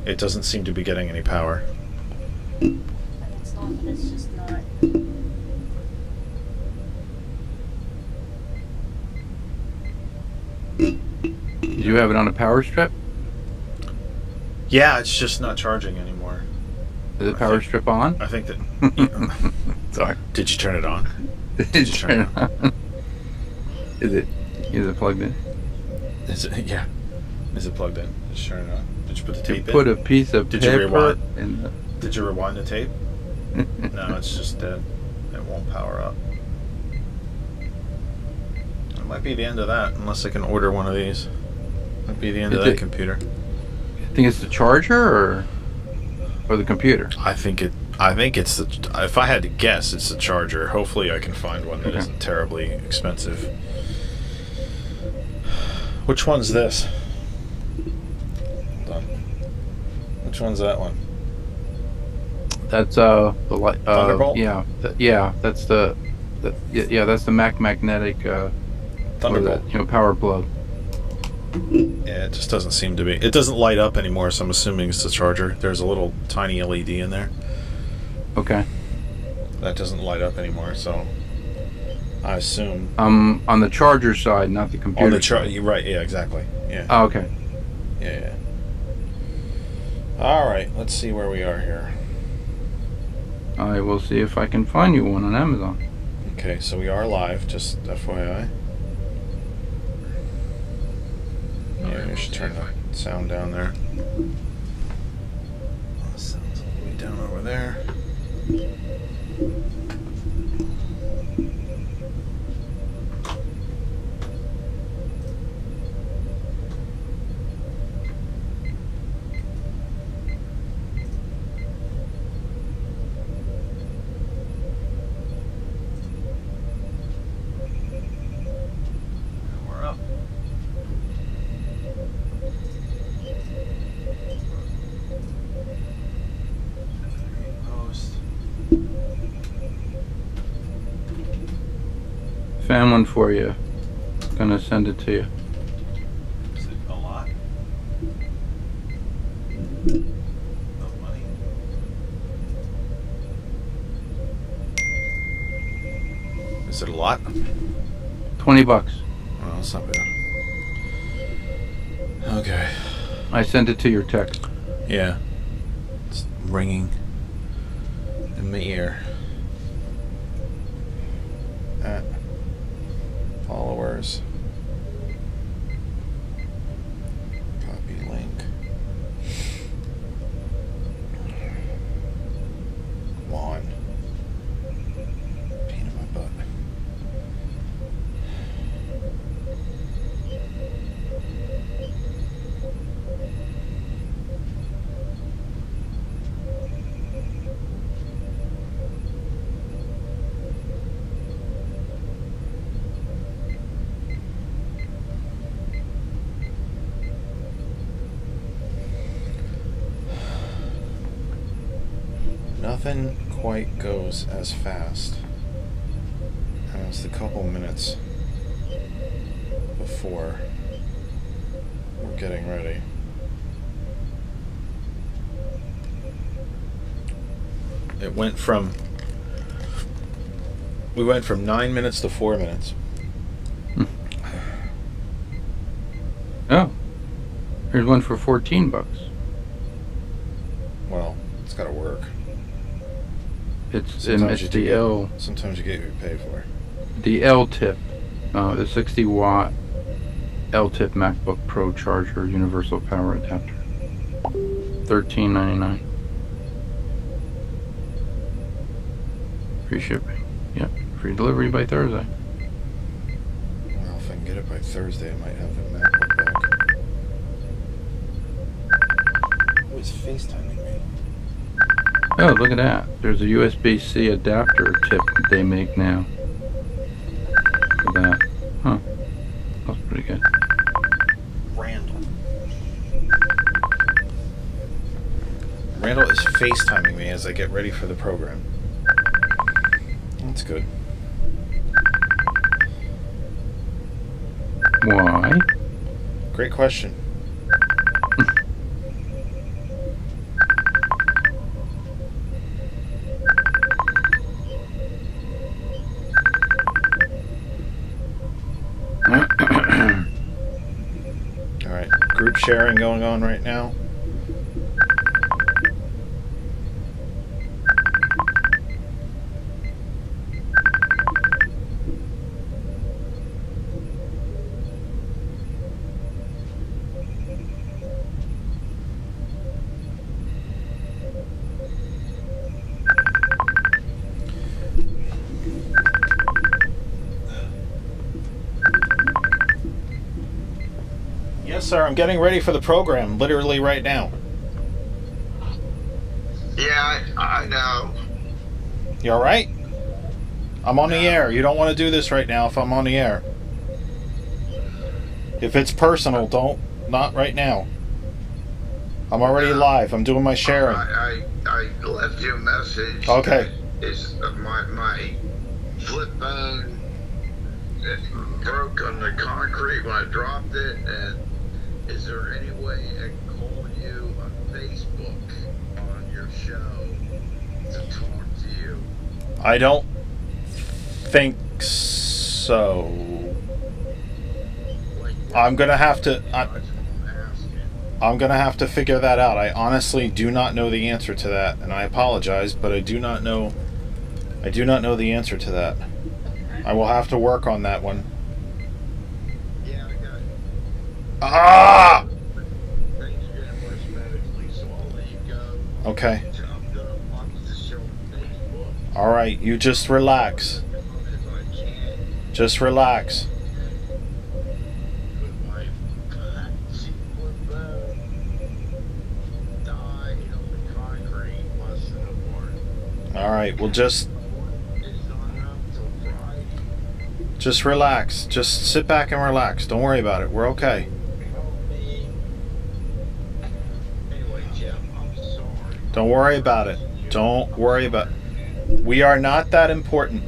It doesn't seem to be getting any power. And it's not, but it's just not. Did you have it on a power strip? Yeah, it's just not charging anymore. Is the power strip on? I think that. Sorry. Did you turn it on? Did you turn it on? Is it plugged in? Is it? Yeah. Is it plugged in? Just turn it on. Did you put the tape in? Put a piece of Did you paper rewind? in the... Did you rewind the tape? No, it's just dead. It won't power up. It might be the end of that, unless I can order one of these. Might be the end of that computer. You think it's the charger or the computer? I think it's the. If I had to guess, it's the charger. Hopefully, I can find one that isn't terribly expensive. Which one's this? Hold on. Which one's that one? That's the light. Thunderbolt. Yeah, that's the that's the magnetic Thunderbolt. Power plug. Yeah, it just doesn't seem to be. It doesn't light up anymore, so I'm assuming it's the charger. There's a little tiny LED in there. Okay. That doesn't light up anymore, so I assume. On the charger side, not the computer. On the charger, you're right. Yeah, exactly. Yeah. Oh, okay. Yeah. All right. Let's see where we are here. I will see if I can find you one on Amazon. Okay, so we are live. Just FYI. Yeah, we should turn the sound down there. The sound's all the way down over there. We're up. Post. Found one for you. Gonna send it to you. Is it a lot of money? Is it a lot? $20. Well, that's not bad. Okay. I sent it to your text. Yeah. It's ringing in my ear. At followers. Copy link. Come on. Pain in my butt. Nothing quite goes as fast as the couple minutes before we're getting ready. We went from 9 minutes to 4 minutes. Oh, here's one for $14. Well, it's got to work. It's Sometimes the L. Sometimes you get what you pay for. The L tip, the 60-watt L tip MacBook Pro charger universal power adapter. $13.99. Free shipping. Yep. Free delivery by Thursday. Well, if I can get it by Thursday, I might have the MacBook back. Who is FaceTiming me? Oh, look at that. There's a USB-C adapter tip they make now. For that. Huh. That's pretty good. Randall is FaceTiming me as I get ready for the program. That's good. Why? Great question. sharing going on right now. Yes, sir. I'm getting ready for the program, literally right now. Yeah, I know. You all right? I'm on the air. You don't want to do this right now if I'm on the air. If it's personal, not right now. I'm already live. I'm doing my sharing. I left you a message. Okay. Is my flip phone broke on the concrete when I dropped it, and is there any way I can call you on Facebook on your show to talk to you? I don't think so. I'm gonna have to. I'm gonna have to figure that out. I honestly do not know the answer to that, and I apologize, but I do not know. I do not know the answer to that. I will have to work on that one. Yeah, I got it. Ah! Things are getting worse medically, so I'll let you go. Okay. I'm gonna watch the show on Facebook All right. You just relax. if I can. Just relax. Good wife. She flip phone died on the concrete less than a part. All right. Well, just It's not up till Friday. just relax. Just sit back and relax. Don't worry about it. We're okay. Help me. Anyway, Jim, I'm sorry. Don't worry about it. Don't worry about it. We are not that important.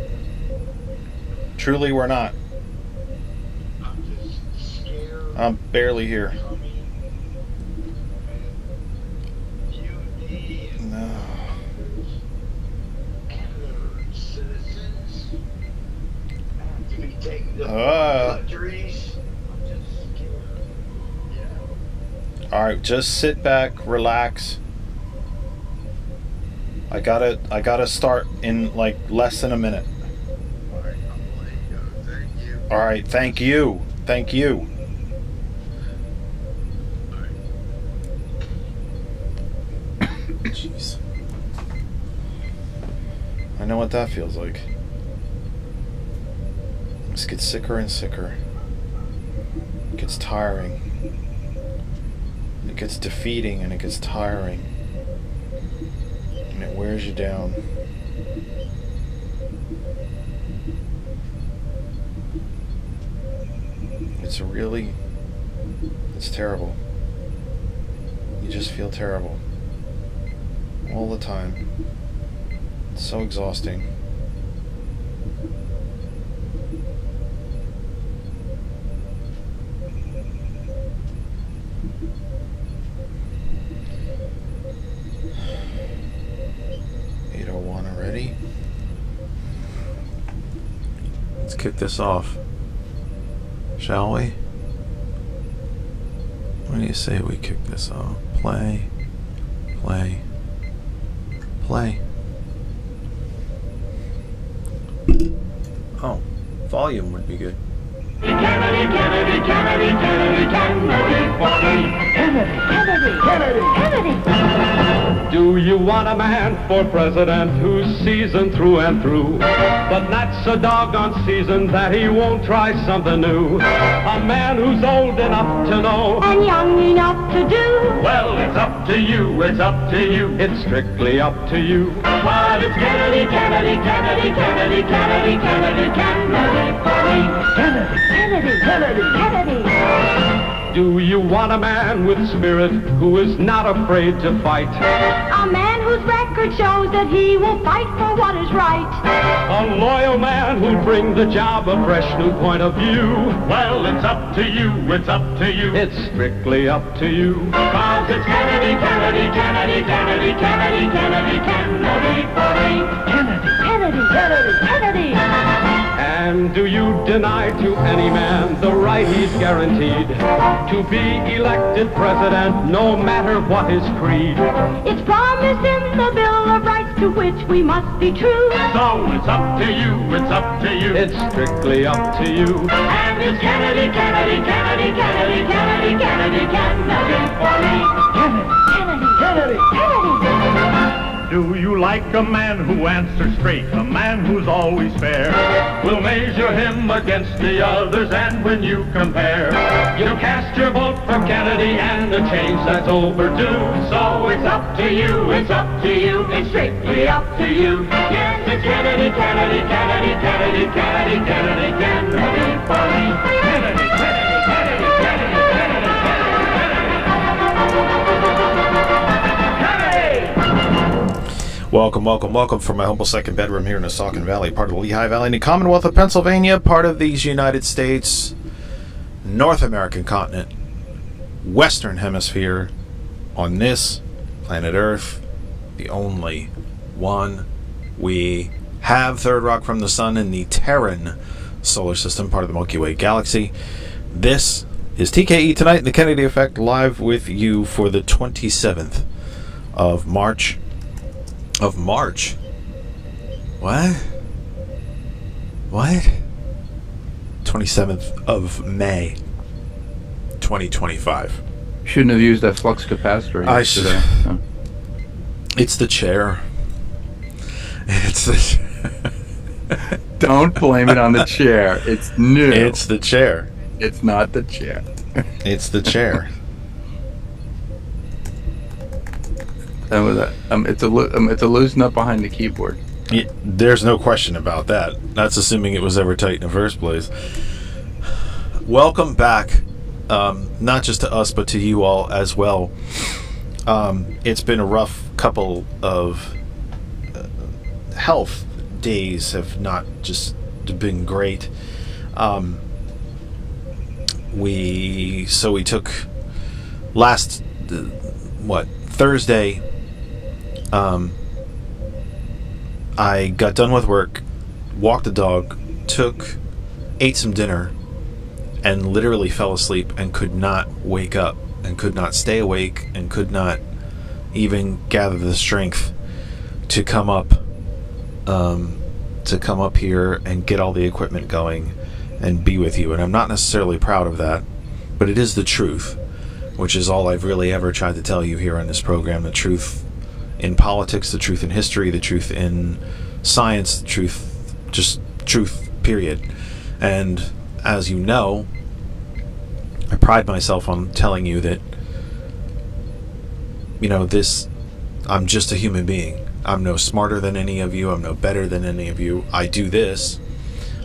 Truly, we're not. I'm just scared. I'm barely here. You need No. citizens to be taken to countries. I'm just scared. Yeah. All right, just sit back, relax. I gotta start in like less than a minute. All right, I'm gonna let you go. Thank you. All right, thank you, thank you. Jeez. I know what that feels like. Just gets sicker and sicker. It gets tiring. It gets defeating and it gets tiring. And it wears you down. It's terrible. You just feel terrible. All the time. It's so exhausting. Already? Let's kick this off, shall we? What do you say we kick this off? Play, play, play. Oh, volume would be good. Kennedy, Kennedy, Kennedy, Kennedy, Kennedy, Kennedy, Kennedy, Kennedy. Do you want a man for president who's seasoned through and through, but not so doggone seasoned that he won't try something new? A man who's old enough to know and young enough to do. well, it's up to you, it's up to you. It's strictly up to you. But it's Kennedy, Kennedy, Kennedy, Kennedy, Kennedy, Kennedy, Kennedy for me. Kennedy, Kennedy, Kennedy, Kennedy. Do you want a man with spirit who is not afraid to fight? A man whose record shows that he will fight for what is right. A loyal man who'll bring the job a fresh new point of view. Well, it's up to you, it's up to you. It's strictly up to you. Cause it's Kennedy, Kennedy, Kennedy, Kennedy, Kennedy, Kennedy, Kennedy for me. Kennedy, Kennedy, Kennedy, Kennedy. and do you deny to any man the right he's guaranteed to be elected president, no matter what his creed. It's promised in the Bill of Rights to which we must be true. So it's up to you, it's up to you. It's strictly up to you. And it's Kennedy, Kennedy, Kennedy, Kennedy, Kennedy, Kennedy, Kennedy for me. Kennedy, Kennedy. Kennedy. Do you like a man who answers straight, a man who's always fair? We'll measure him against the others, and when you compare, you'll cast your vote for Kennedy and a change that's overdue. So it's up to you, it's up to you, it's strictly up to you. Yes, it's Kennedy, Kennedy, Kennedy, Kennedy, Kennedy, Kennedy, Kennedy for me. Kennedy, Kennedy, Kennedy, Kennedy, Kennedy, Kennedy, Welcome, welcome, welcome from my humble second bedroom here in the Saucon Valley, part of the Lehigh Valley in the Commonwealth of Pennsylvania, part of these United States, North American continent, Western Hemisphere, on this planet Earth, the only one we have. Third rock from the sun in the Terran solar system, part of the Milky Way galaxy. This is TKE Tonight in the Kennedy Effect, live with you for the 27th of March. Of March? What? 27th of May, 2025. Shouldn't have used that flux capacitor yesterday. No. It's the chair. It's the Don't blame it on the chair. It's new. It's the chair. It's not the chair. It's the chair. It's a loose nut behind the keyboard. There's no question about that. That's assuming it was ever tight in the first place. Welcome back, not just to us, but to you all as well. It's been a rough couple of health days, have not just been great. We took last Thursday. I got done with work, walked the dog, ate some dinner, and literally fell asleep and could not wake up and could not stay awake and could not even gather the strength to come up here and get all the equipment going and be with you. And I'm not necessarily proud of that, but it is the truth, which is all I've really ever tried to tell you here on this program. The truth in politics, the truth in history, the truth in science, the truth, just truth, period. And as you know, I pride myself on telling you that, I'm just a human being. I'm no smarter than any of you. I'm no better than any of you. I do this.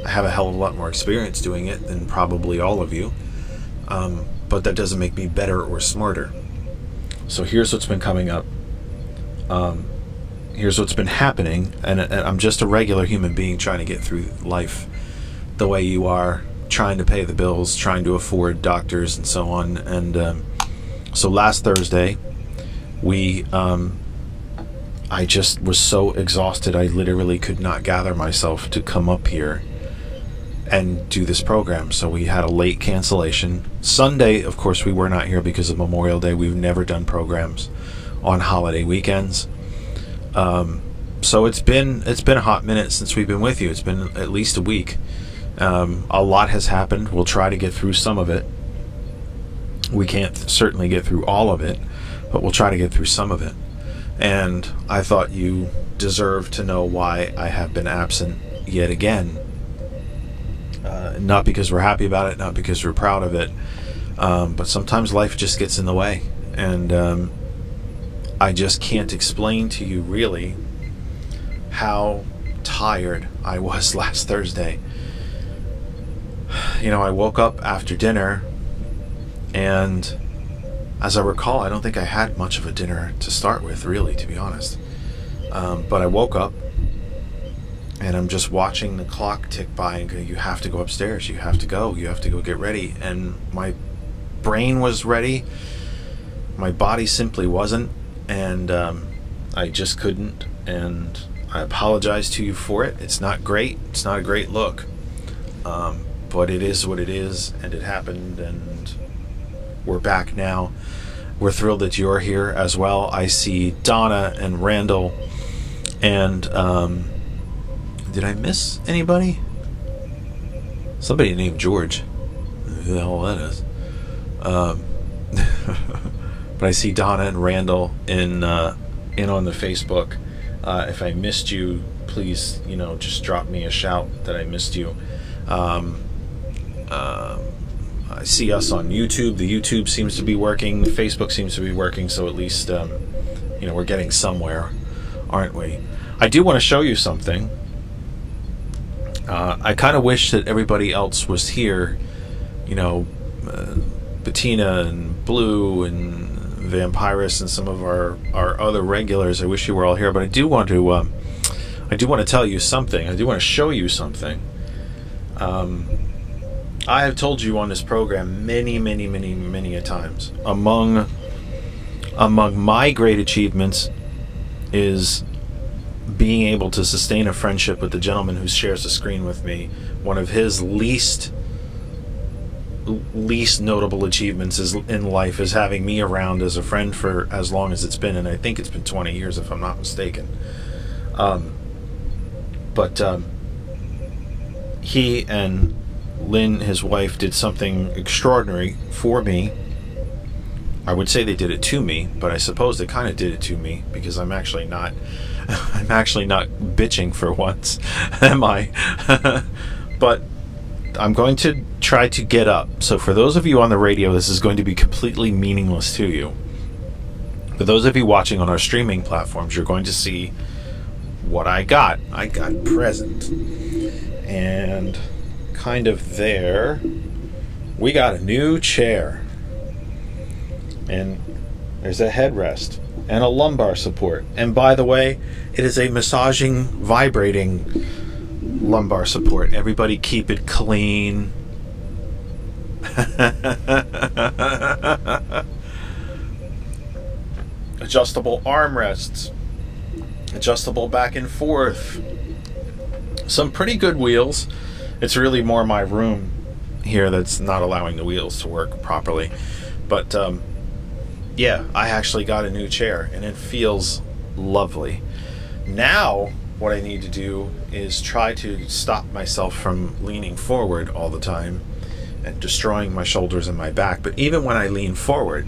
I have a hell of a lot more experience doing it than probably all of you. But that doesn't make me better or smarter. So here's what's been coming up. Here's what's been happening, and I'm just a regular human being trying to get through life the way you are, trying to pay the bills, trying to afford doctors and so on. And so last Thursday, I just was so exhausted I literally could not gather myself to come up here and do this program. So we had a late cancellation. Sunday, of course, we were not here because of Memorial Day. We've never done programs on holiday weekends. So it's been a hot minute since we've been with you. It's been at least a week. A lot has happened. We'll try to get through some of it. We can't certainly get through all of it, but we'll try to get through some of it. And I thought you deserved to know why I have been absent yet again. Not because we're happy about it, not because we're proud of it, but sometimes life just gets in the way. And I just can't explain to you really how tired I was last Thursday. I woke up after dinner, and as I recall, I don't think I had much of a dinner to start with, really, to be honest. But I woke up, and I'm just watching the clock tick by and go, you have to go upstairs, you have to go get ready. And my brain was ready, my body simply wasn't, and I just couldn't, and I apologize to you for it. It's not great, it's not a great look, but it is what it is, and it happened, and we're back now. We're thrilled that you're here as well. I see Donna and Randall, and did I miss anybody? Somebody named George. Who the hell that is? But I see Donna and Randall in on the Facebook. If I missed you, please, just drop me a shout that I missed you. I see us on YouTube. The YouTube seems to be working. The Facebook seems to be working. So at least, we're getting somewhere, aren't we? I do want to show you something. I kind of wish that everybody else was here. Bettina and Blue and Vampirus and some of our other regulars. I wish you were all here, but I do want to tell you something. I do want to show you something. I have told you on this program many a times. Among my great achievements is being able to sustain a friendship with the gentleman who shares the screen with me. One of his least notable achievements in life is having me around as a friend for as long as it's been, and I think it's been 20 years if I'm not mistaken. But he and Lynn, his wife, did something extraordinary for me. I would say they did it to me, but I suppose they kind of did it to me, because I'm actually not bitching for once, am I? But I'm going to try to get up. So for those of you on the radio, this is going to be completely meaningless to you. For those of you watching on our streaming platforms, you're going to see what I got. I got present. And kind of there, we got a new chair. And there's a headrest and a lumbar support. And by the way, it is a massaging, vibrating lumbar support. Everybody keep it clean. Adjustable armrests. Adjustable back and forth. Some pretty good wheels. It's really more my room here that's not allowing the wheels to work properly. But yeah, I actually got a new chair and it feels lovely. Now what I need to do is try to stop myself from leaning forward all the time and destroying my shoulders and my back. But even when I lean forward,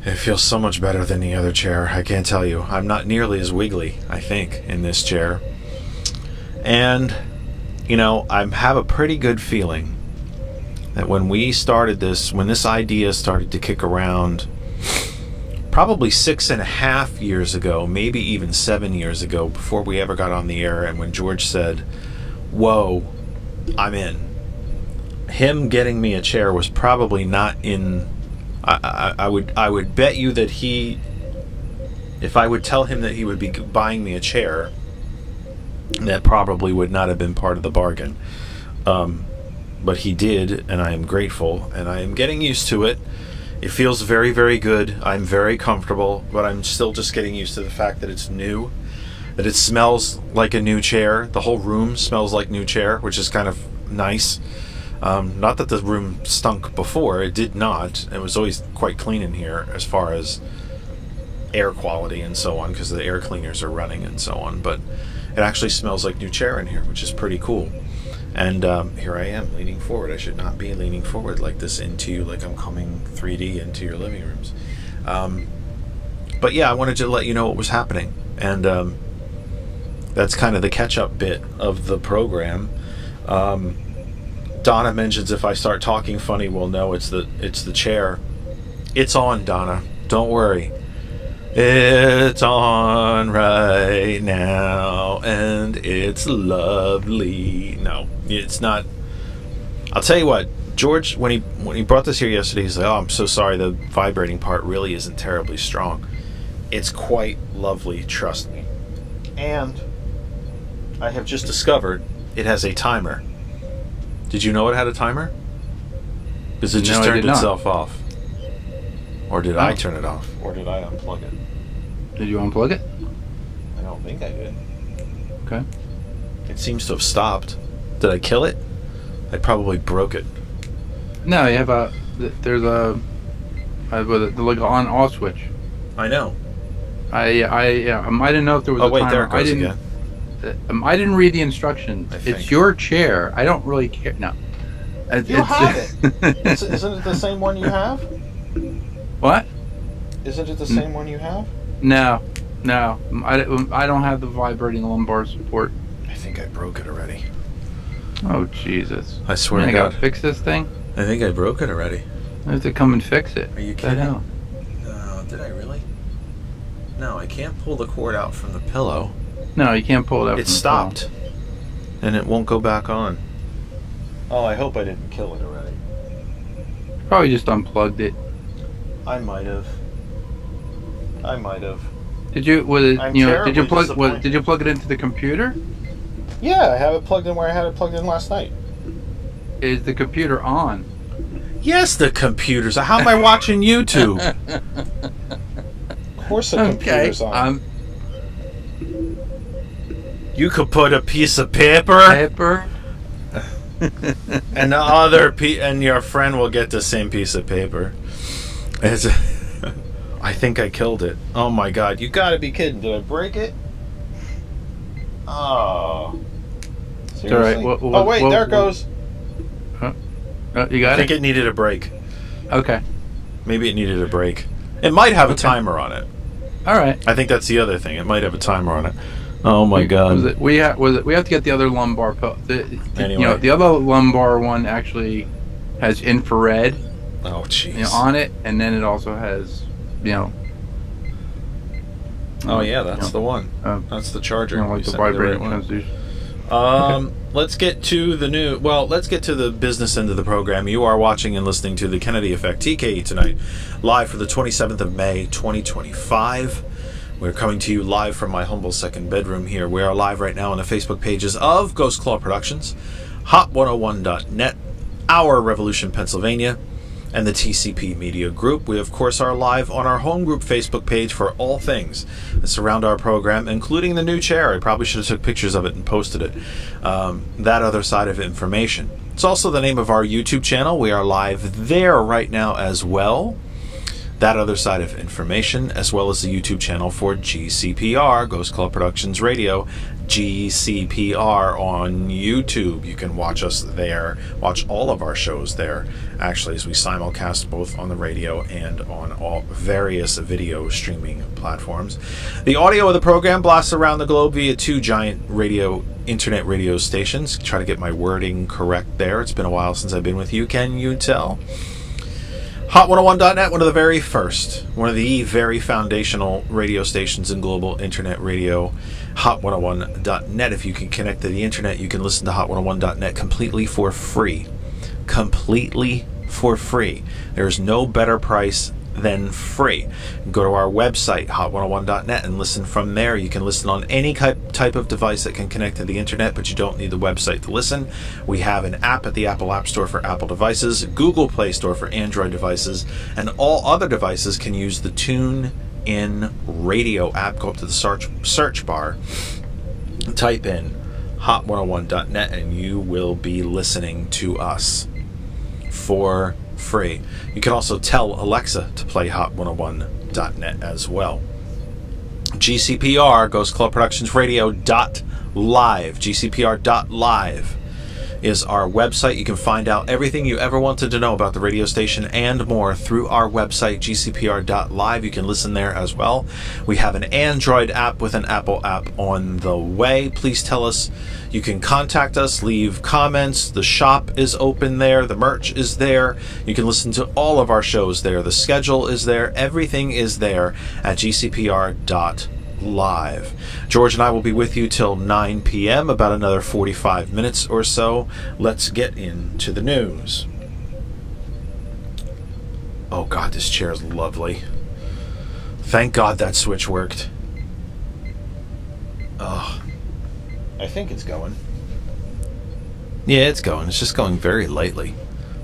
it feels so much better than the other chair. I can't tell you. I'm not nearly as wiggly, I think, in this chair. And, I have a pretty good feeling that when this idea started to kick around, probably 6.5 years ago, maybe even 7 years ago, before we ever got on the air, and when George said, "Whoa, I'm in," him getting me a chair was probably not in. I would bet you that if I would tell him that he would be buying me a chair, that probably would not have been part of the bargain. But he did, and I am grateful, and I am getting used to it. It feels very, very good. I'm very comfortable, but I'm still just getting used to the fact that it's new, that it smells like a new chair. The whole room smells like new chair, which is kind of nice. Not that the room stunk before. It did not. It was always quite clean in here as far as air quality and so on, because the air cleaners are running and so on. But it actually smells like new chair in here, which is pretty cool. And here I am leaning forward. I should not be leaning forward like this into you, like I'm coming 3D into your living rooms. But yeah, I wanted to let you know what was happening. And that's kind of the catch-up bit of the program. Donna mentions if I start talking funny, well, no, it's the chair. It's on, Donna. Don't worry. It's on right now, and it's lovely. No, it's not. I'll tell you what, George, when he brought this here yesterday, he's like, "Oh, I'm so sorry, the vibrating part really isn't terribly strong. It's quite lovely, trust me." And I have just discovered it has a timer. Did you know it had a timer? Because it just turned itself off. Or did I turn it off? Or did I unplug it? Did you unplug it? I don't think I did. Okay. It seems to have stopped. Did I kill it? I probably broke it. No, you have there's a like an on-off switch. I know. I didn't know if there was Oh, a wait, timer. there it goes again. I didn't read the instructions. I It's think. your chair. I don't really care. No. You have it. Isn't it the same one you have? What? Isn't it the same one you have? No. I don't have the vibrating lumbar support. I think I broke it already. Oh, Jesus. I swear Man, to I gotta God. fix this thing? I think I broke it already. I have to come and fix it. Are you What the kidding? hell? No, did I really? No, I can't pull the cord out from the pillow. No, you can't pull it out. It from the stopped. And it won't go back on. Oh, I hope I didn't kill it already. phone. Probably just unplugged it. I might have. Did you? Was it? I'm Did you terribly plug? disappointed. Did you plug it into the computer? Yeah, I have it plugged in where I had it plugged in last night. Is the computer on? Yes, the computers. How am I watching YouTube? Of course the computer's on. You could put a piece of paper, Paper. and the other and your friend will get the same piece of paper. I think I killed it. Oh my God! You gotta be kidding! Did I break it? Oh. It's all right. Seriously? Oh wait, there it goes. You got I think it. it needed a break. Okay. Maybe it needed a break. It might have a Okay. timer on it. All right. I think that's the other thing. It might have a timer on it. Oh my God! We have to get the other lumbar. Anyway. The other lumbar one actually has infrared Oh jeez. on it, and then it also has Oh yeah, that's the one. uh, That's the charger. like You the sent me vibrating right one. transducer. Let's get to let's get to the business end of the program. You are watching and listening to the Kennedy Effect, TKE tonight, live for the 27th of May, 2025. We're coming to you live from my humble second bedroom here. We are live right now on the Facebook pages of Ghost Claw Productions, Hot101.net, Our Revolution, Pennsylvania, and the TCP Media Group. We, of course, are live on our home group Facebook page for all things that surround our program, including the new chair. I probably should have took pictures of it and posted it. That other side of information. It's also the name of our YouTube channel. We are live there right now as well. That other side of information, as well as the YouTube channel for GCPR, Ghost Club Productions Radio, GCPR on YouTube. You can watch us there, watch all of our shows there, actually, as we simulcast both on the radio and on all various video streaming platforms. The audio of the program blasts around the globe via two giant internet radio stations. Try to get my wording correct there. It's been a while since I've been with you, can you tell? Hot101.net, one of the very foundational radio stations in global internet radio. Hot101.net. If you can connect to the internet, you can listen to Hot101.net completely for free. Completely for free. There's no better price than free. Go to our website, hot101.net, and listen from there. You can listen on any type of device that can connect to the internet, but you don't need the website to listen. We have an app at the Apple App Store for Apple devices, Google Play Store for Android devices, and all other devices can use the TuneIn Radio app. Go up to the search bar, type in hot101.net, and you will be listening to us for free. You can also tell Alexa to play Hot101.net as well. GCPR, Ghost Club Productions Radio .live. GCPR.live is our website. You can find out everything you ever wanted to know about the radio station and more through our website, GCPR.live. You can listen there as well. We have an Android app with an Apple app on the way. Please tell us. You can contact us, leave comments. The shop is open there. The merch is there. You can listen to all of our shows there. The schedule is there. Everything is there at GCPR.live. George and I will be with you till 9 p.m., about another 45 minutes or so. Let's get into the news. Oh God, this chair is lovely. Thank God that switch worked. Oh, I think it's going. Yeah, it's going. It's just going very lightly.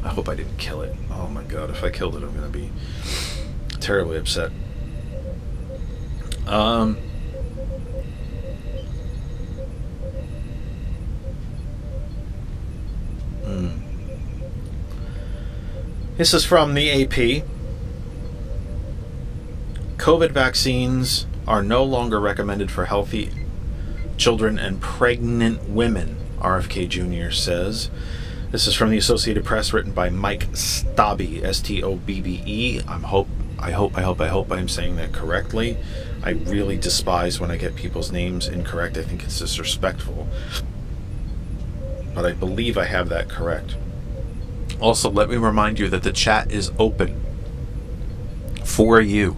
I hope I didn't kill it. Oh my God, if I killed it, I'm going to be terribly upset. This is from the AP. COVID vaccines are no longer recommended for healthy children and pregnant women, RFK Jr. says. This is from the Associated Press, written by Mike Stobbe, S-T-O-B-B-E. I hope I'm saying that correctly. I really despise when I get people's names incorrect. I think it's disrespectful. But I believe I have that correct. Also, let me remind you that the chat is open for you.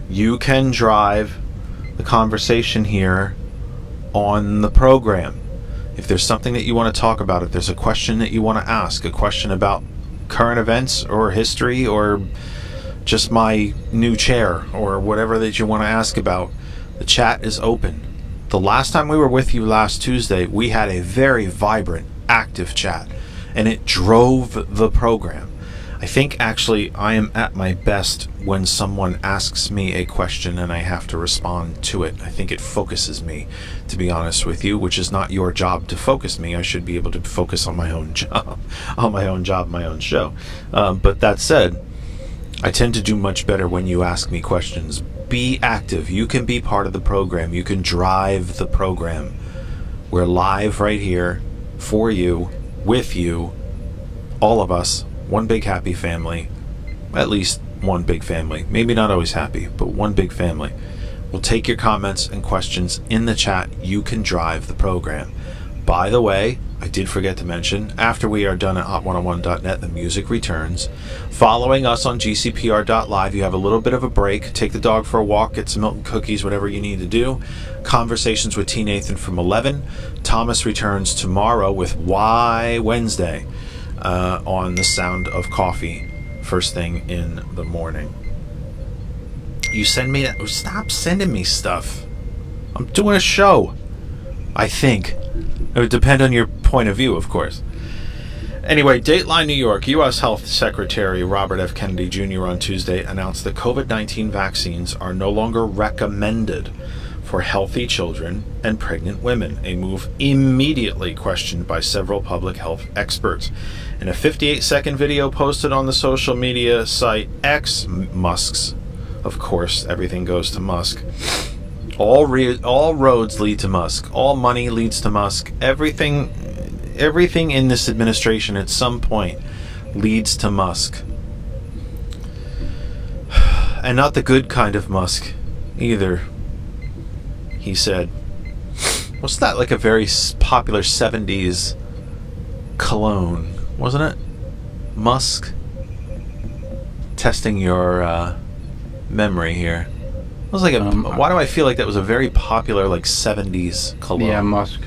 You can drive the conversation here on the program. If there's something that you want to talk about, if there's a question that you want to ask, a question about current events or history or just my new chair or whatever that you want to ask about, the chat is open. The last time we were with you last Tuesday, we had a very vibrant, active chat, and it drove the program. I think actually I am at my best when someone asks me a question and I have to respond to it. I think it focuses me, to be honest with you, which is not your job to focus me. I should be able to focus on my own job, my own show. But that said, I tend to do much better when you ask me questions. Be active. You can be part of the program. You can drive the program. We're live right here for you, with you, all of us. One big happy family, at least one big family. Maybe not always happy, but one big family. We'll take your comments and questions in the chat. You can drive the program. By the way, I did forget to mention, after we are done at hot101.net, the music returns. Following us on gcpr.live, you have a little bit of a break. Take the dog for a walk, get some milk and cookies, whatever you need to do. Conversations with T. Nathan from 11. Thomas returns tomorrow with Why Wednesday. On the Sound of Coffee, first thing in the morning. You send me that. Stop sending me stuff. I'm doing a show. I think it would depend on your point of view, of course. Anyway, Dateline New York. U.S. Health Secretary Robert F. Kennedy Jr. on Tuesday announced that COVID-19 vaccines are no longer recommended for healthy children and pregnant women, a move immediately questioned by several public health experts. In a 58-second video posted on the social media site X, Musk's, of course, everything goes to Musk. All roads lead to Musk. All money leads to Musk. Everything in this administration at some point leads to Musk. And not the good kind of Musk either. He said, what's that, like a very popular 70s cologne, wasn't it? Musk. Testing your memory here. It was like why do I feel like that was a very popular like 70s cologne? Yeah, Musk.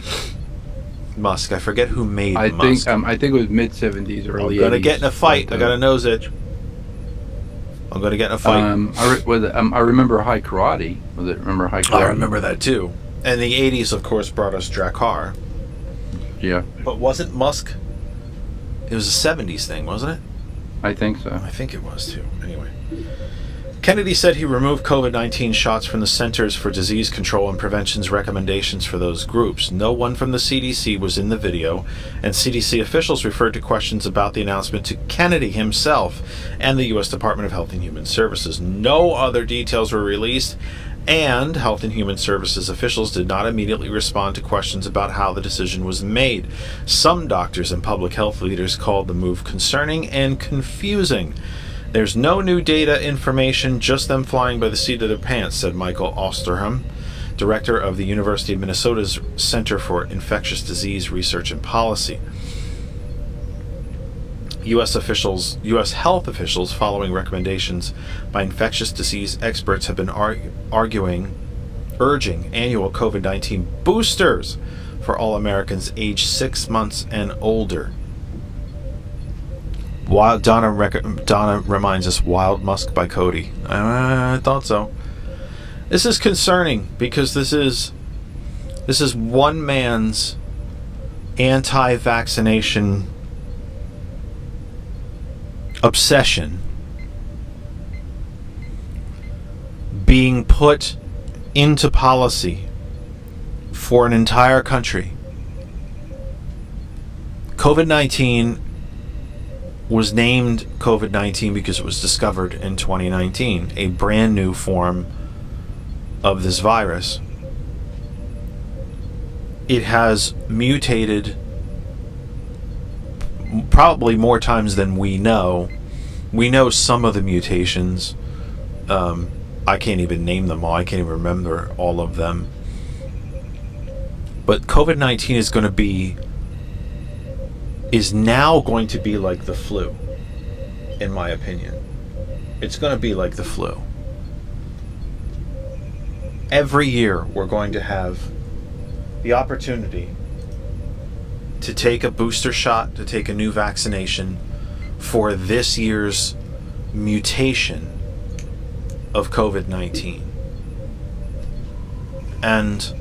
Musk. I forget who made Musk. I think it was mid 70s, early 80s. I'm gonna get in a fight. I got a nose itch. I'm gonna get in a fight. I remember High Karate. Remember High Karate? I remember that too. And the 80s, of course, brought us Drakkar. Yeah. But wasn't Musk? It was a 70s thing, wasn't it? I think so. I think it was too. Anyway. Kennedy said he removed COVID-19 shots from the Centers for Disease Control and Prevention's recommendations for those groups. No one from the CDC was in the video, and CDC officials referred to questions about the announcement to Kennedy himself and the U.S. Department of Health and Human Services. No other details were released, and Health and Human Services officials did not immediately respond to questions about how the decision was made. Some doctors and public health leaders called the move concerning and confusing. There's no new data information, just them flying by the seat of their pants, said Michael Osterholm, director of the University of Minnesota's Center for Infectious Disease Research and Policy. U.S. health officials, following recommendations by infectious disease experts, have been urging annual COVID-19 boosters for all Americans aged 6 months and older. Donna reminds us, Wild Musk by Cody. I thought so. This is concerning because this is one man's anti-vaccination obsession being put into policy for an entire country. COVID-19 was named COVID-19 because it was discovered in 2019, a brand new form of this virus. It has mutated probably more times than we know. We know some of the mutations. I can't even name them all. I can't even remember all of them. But COVID-19 is now going to be like the flu, in my opinion. It's going to be like the flu. Every year we're going to have the opportunity to take a booster shot, to take a new vaccination for this year's mutation of COVID-19. And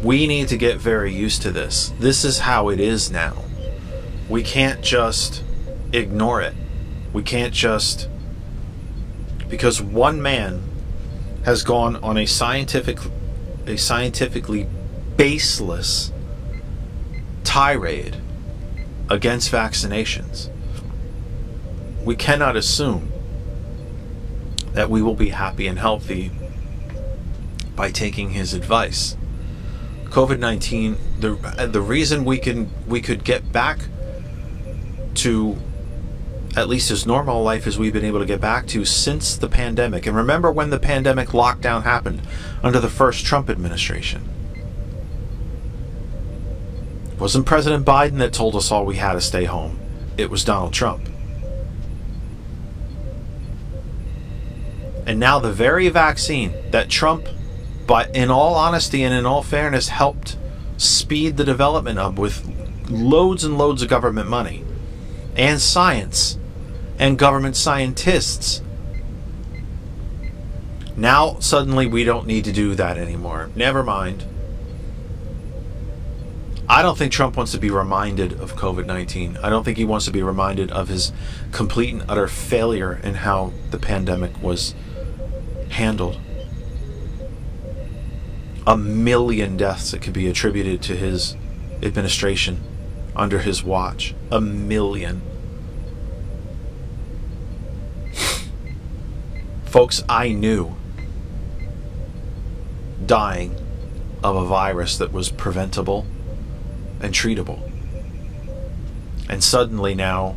we need to get very used to this. This is how it is now. We can't just ignore it. We can't just... Because one man has gone on a scientifically baseless tirade against vaccinations. We cannot assume that we will be happy and healthy by taking his advice. COVID-19, the reason we could get back to at least as normal life as we've been able to get back to since the pandemic. And remember when the pandemic lockdown happened under the first Trump administration? It wasn't President Biden that told us all we had to stay home. It was Donald Trump. And now the very vaccine that Trump, but in all honesty and in all fairness, helped speed the development of with loads and loads of government money and science and government scientists. Now suddenly we don't need to do that anymore. Never mind. I don't think Trump wants to be reminded of COVID-19. I don't think he wants to be reminded of his complete and utter failure in how the pandemic was handled. 1 million deaths that could be attributed to his administration under his watch. 1 million. Folks I knew dying of a virus that was preventable and treatable. And suddenly now,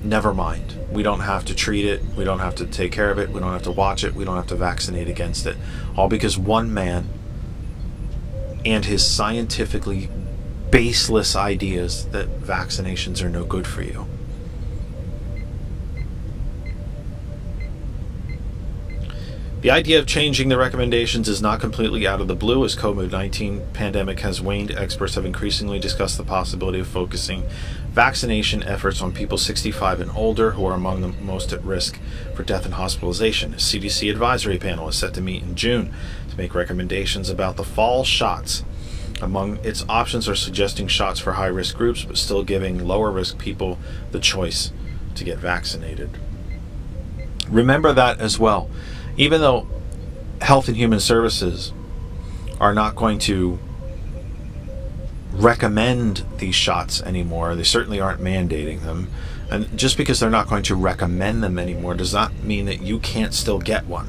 never mind. We don't have to treat it. We don't have to take care of it. We don't have to watch it. We don't have to vaccinate against it. All because one man and his scientifically baseless ideas that vaccinations are no good for you. The idea of changing the recommendations is not completely out of the blue. As COVID-19 pandemic has waned, experts have increasingly discussed the possibility of focusing vaccination efforts on people 65 and older who are among the most at risk for death and hospitalization. A CDC advisory panel is set to meet in June to make recommendations about the fall shots. Among its options are suggesting shots for high-risk groups, but still giving lower-risk people the choice to get vaccinated. Remember that as well. Even though Health and Human Services are not going to recommend these shots anymore, they certainly aren't mandating them, and just because they're not going to recommend them anymore does not mean that you can't still get one.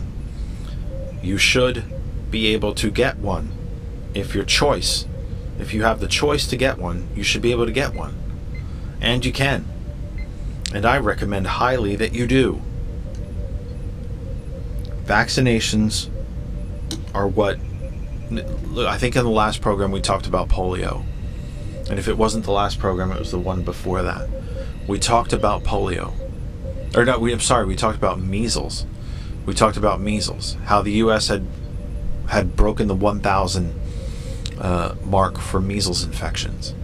You should be able to get one. If you have the choice to get one, you should be able to get one. And you can. And I recommend highly that you do. Vaccinations are what... I think in the last program we talked about polio. And if it wasn't the last program, it was the one before that. We talked about polio. Or no, we talked about measles. We talked about measles. How the U.S. had broken the 1,000 mark for measles infections.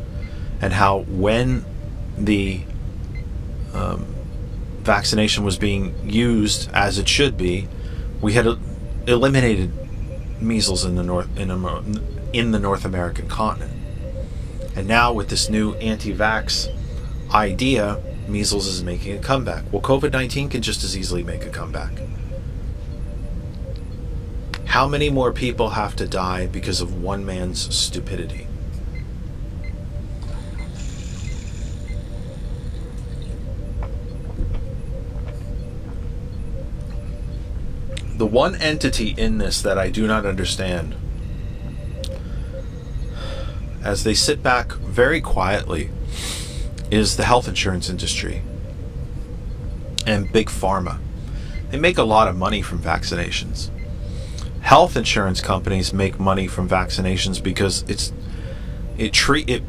And how when the vaccination was being used as it should be, we had eliminated measles in the North American continent. And now with this new anti-vax idea, measles is making a comeback. Well, COVID-19 can just as easily make a comeback. How many more people have to die because of one man's stupidity? The one entity in this that I do not understand, as they sit back very quietly, is the health insurance industry and big pharma. They make a lot of money from vaccinations. Health insurance companies make money from vaccinations because it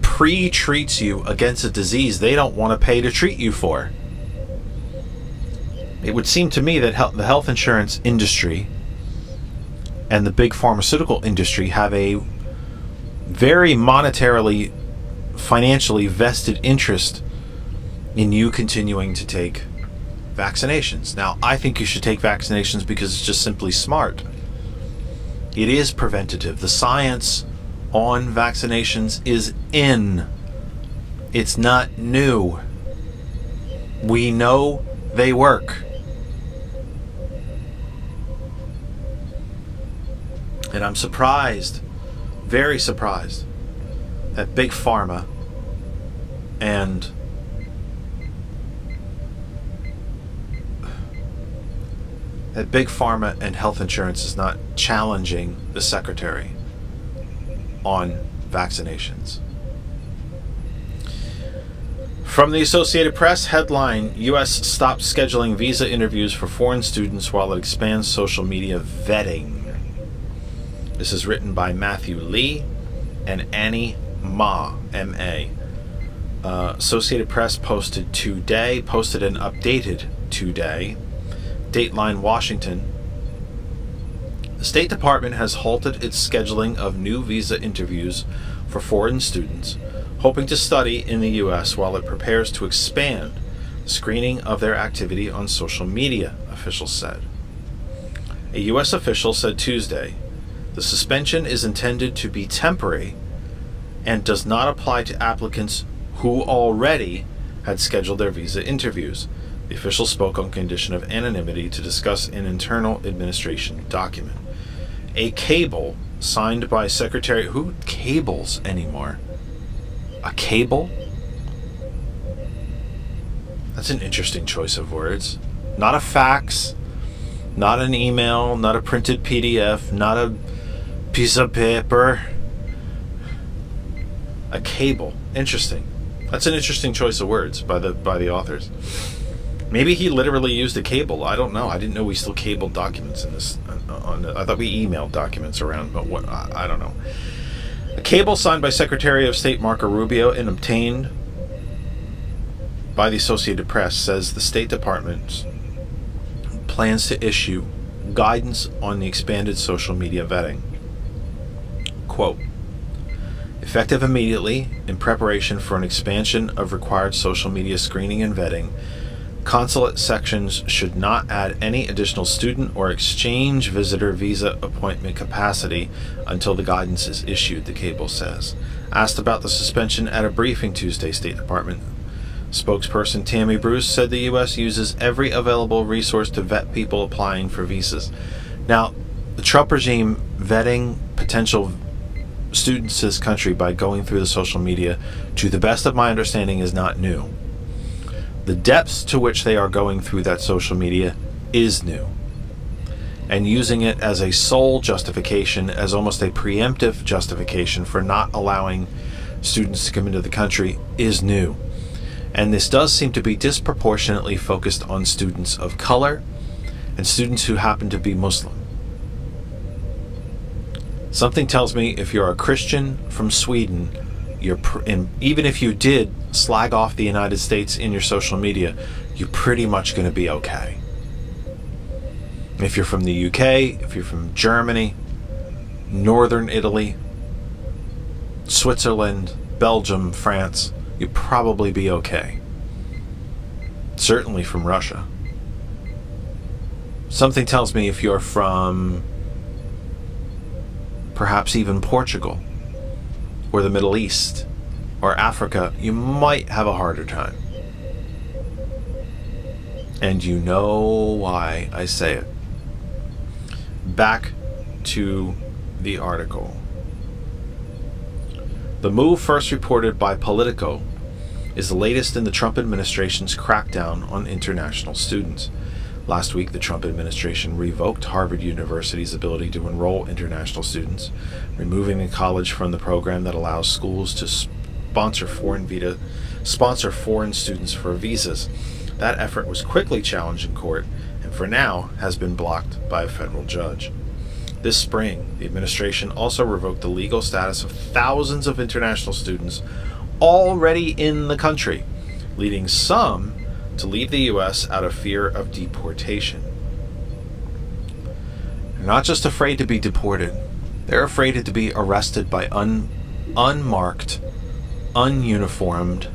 pre-treats you against a disease they don't want to pay to treat you for. It would seem to me that the health insurance industry and the big pharmaceutical industry have a very monetarily, financially vested interest in you continuing to take vaccinations. Now, I think you should take vaccinations because it's just simply smart. It is preventative. The science on vaccinations is in. It's not new. We know they work. And I'm surprised, very surprised, that Big Pharma and health insurance is not challenging the secretary on vaccinations. From the Associated Press, headline: U.S. stops scheduling visa interviews for foreign students while it expands social media vetting. This is written by Matthew Lee and Annie Ma, M.A. Associated Press posted an updated today. Dateline Washington. The State Department has halted its scheduling of new visa interviews for foreign students, hoping to study in the U.S. while it prepares to expand screening of their activity on social media, officials said. A U.S. official said Tuesday, the suspension is intended to be temporary and does not apply to applicants who already had scheduled their visa interviews. The official spoke on condition of anonymity to discuss an internal administration document. A cable signed by Secretary... Who cables anymore? A cable? That's an interesting choice of words. Not a fax, not an email, not a printed PDF, not a piece of paper. A cable. Interesting. That's an interesting choice of words by the authors. Maybe he literally used a cable. I don't know. I didn't know we still cabled documents in this. I thought we emailed documents around, but what? I don't know. A cable signed by Secretary of State Marco Rubio and obtained by the Associated Press says the State Department plans to issue guidance on the expanded social media vetting. Quote, effective immediately, in preparation for an expansion of required social media screening and vetting, consulate sections should not add any additional student or exchange visitor visa appointment capacity until the guidance is issued, the cable says. Asked about the suspension at a briefing Tuesday, State Department spokesperson Tammy Bruce said the U.S. uses every available resource to vet people applying for visas. Now, the Trump regime vetting potential students to this country by going through the social media, to the best of my understanding, is not new. The depths to which they are going through that social media is new. And using it as a sole justification, as almost a preemptive justification for not allowing students to come into the country, is new. And this does seem to be disproportionately focused on students of color and students who happen to be Muslim. Something tells me if you're a Christian from Sweden, even if you did slag off the United States in your social media, you're pretty much going to be okay. If you're from the UK, if you're from Germany, Northern Italy, Switzerland, Belgium, France, you'd probably be okay. Certainly from Russia. Something tells me if you're from perhaps even Portugal or the Middle East or Africa, you might have a harder time. And you know why I say it. Back to the article. The move, first reported by Politico, is the latest in the Trump administration's crackdown on international students. Last week, the Trump administration revoked Harvard University's ability to enroll international students, removing the college from the program that allows schools to sponsor foreign students for visas. That effort was quickly challenged in court, and for now has been blocked by a federal judge. This spring, the administration also revoked the legal status of thousands of international students already in the country, leading some to leave the U.S. out of fear of deportation. They're not just afraid to be deported, they're afraid to be arrested by unmarked, ununiformed,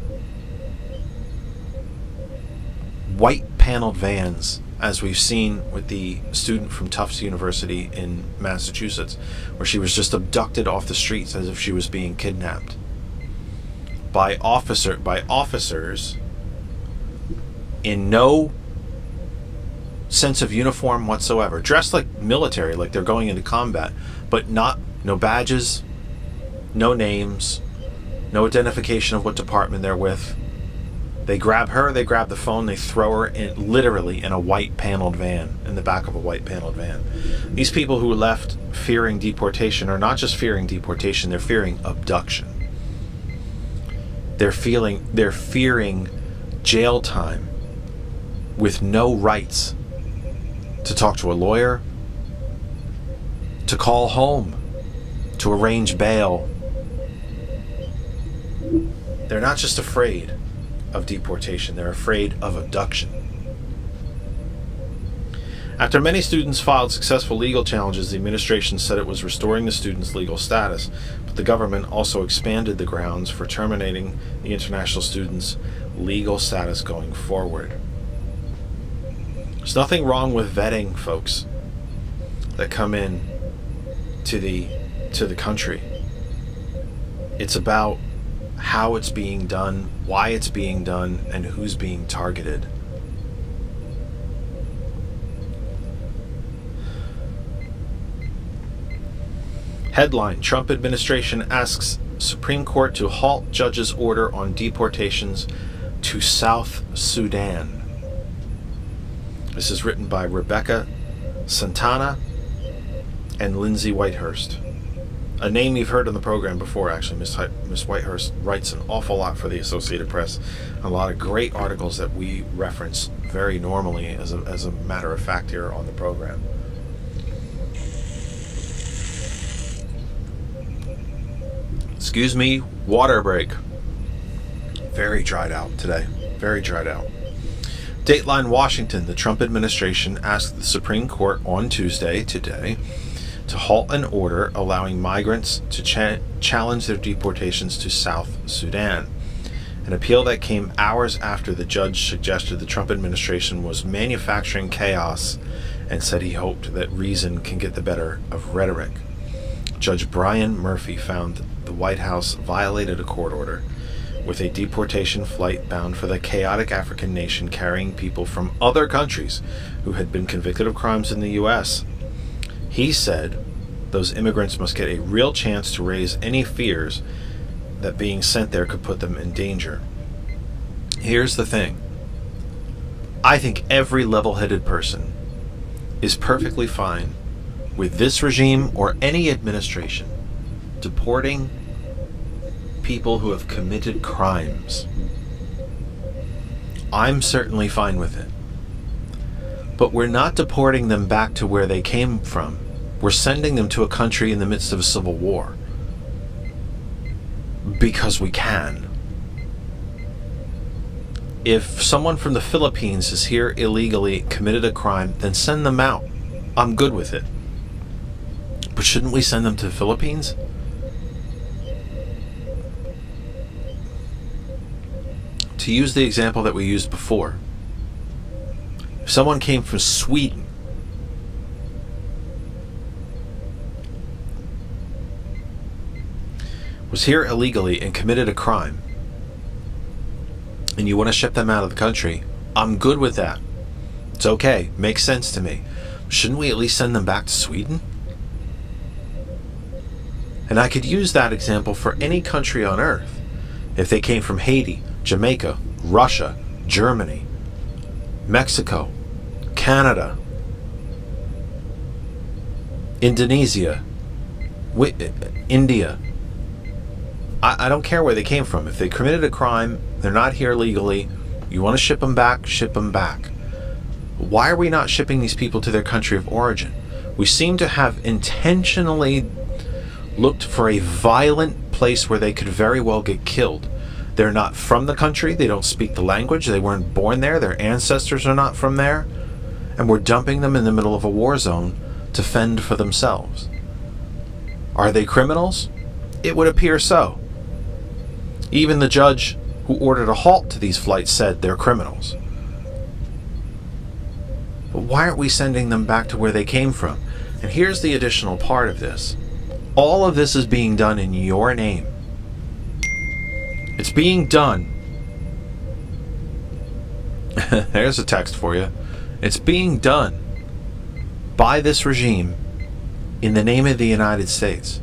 white paneled vans, as we've seen with the student from Tufts University in Massachusetts, where she was just abducted off the streets as if she was being kidnapped by officers in no sense of uniform whatsoever, dressed like military, like they're going into combat, but no badges, no names, no identification of what department they're with. They grab her, they grab the phone, they throw her literally in a white paneled van, in the back of a white paneled van. These people who left fearing deportation are not just fearing deportation, they're fearing abduction. They're fearing jail time with no rights to talk to a lawyer, to call home, to arrange bail. They're not just afraid of deportation, they're afraid of abduction. After many students filed successful legal challenges, the administration said it was restoring the students' legal status, but the government also expanded the grounds for terminating the international students' legal status going forward. There's nothing wrong with vetting folks that come in to the country. It's about how it's being done, why it's being done, and who's being targeted. Headline: Trump administration asks Supreme Court to halt judge's order on deportations to South Sudan. This is written by Rebecca Santana and Lindsay Whitehurst. A name you've heard on the program before, actually. Miss Whitehurst writes an awful lot for the Associated Press. A lot of great articles that we reference very normally as a matter of fact here on the program. Excuse me, water break. Very dried out today. Very dried out. Dateline Washington. The Trump administration asked the Supreme Court on Tuesday, today, to halt an order allowing migrants to challenge their deportations to South Sudan. An appeal that came hours after the judge suggested the Trump administration was manufacturing chaos and said he hoped that reason can get the better of rhetoric. Judge Brian Murphy found the White House violated a court order with a deportation flight bound for the chaotic African nation carrying people from other countries who had been convicted of crimes in the U.S. He said those immigrants must get a real chance to raise any fears that being sent there could put them in danger. Here's the thing. I think every level-headed person is perfectly fine with this regime or any administration deporting people who have committed crimes. I'm certainly fine with it. But we're not deporting them back to where they came from. We're sending them to a country in the midst of a civil war. Because we can. If someone from the Philippines is here illegally, committed a crime, then send them out. I'm good with it. But shouldn't we send them to the Philippines? To use the example that we used before, if someone came from Sweden, was here illegally and committed a crime, and you want to ship them out of the country, I'm good with that. It's okay. Makes sense to me. Shouldn't we at least send them back to Sweden? And I could use that example for any country on earth. If they came from Haiti, Jamaica, Russia, Germany, Mexico, Canada, Indonesia, India. I don't care where they came from. If they committed a crime, they're not here legally. You want to ship them back, ship them back. Why are we not shipping these people to their country of origin? We seem to have intentionally looked for a violent place where they could very well get killed. They're not from the country. They don't speak the language. They weren't born there. Their ancestors are not from there. And we're dumping them in the middle of a war zone to fend for themselves. Are they criminals? It would appear so. Even the judge who ordered a halt to these flights said they're criminals. But why aren't we sending them back to where they came from? And here's the additional part of this. All of this is being done in your name. It's being done. There's a text for you. It's being done by this regime in the name of the United States.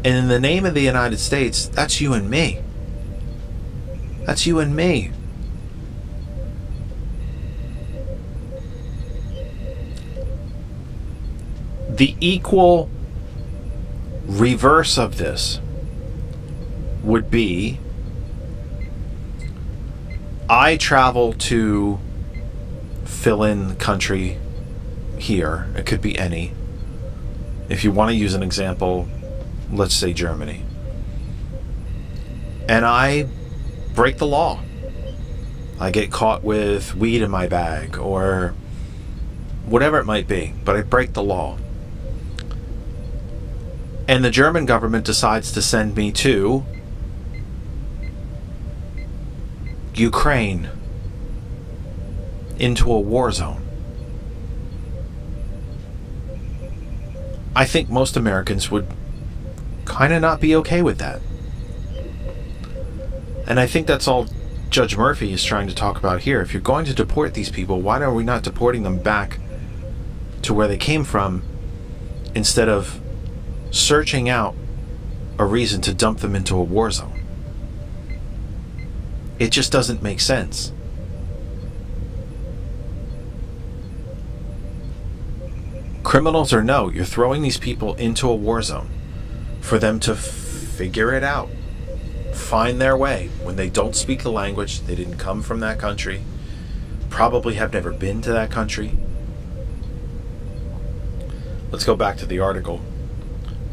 And in the name of the United States, that's you and me. That's you and me. The equal reverse of this would be I travel to fill in country here. It could be any. If you want to use an example, let's say Germany. And I break the law. I get caught with weed in my bag or whatever it might be, but I break the law. And the German government decides to send me to Ukraine, into a war zone. I think most Americans would kind of not be okay with that. And I think that's all Judge Murphy is trying to talk about here. If you're going to deport these people, why are we not deporting them back to where they came from instead of searching out a reason to dump them into a war zone? It just doesn't make sense. Criminals or no, you're throwing these people into a war zone for them to figure it out, find their way. When they don't speak the language, they didn't come from that country, probably have never been to that country. Let's go back to the article.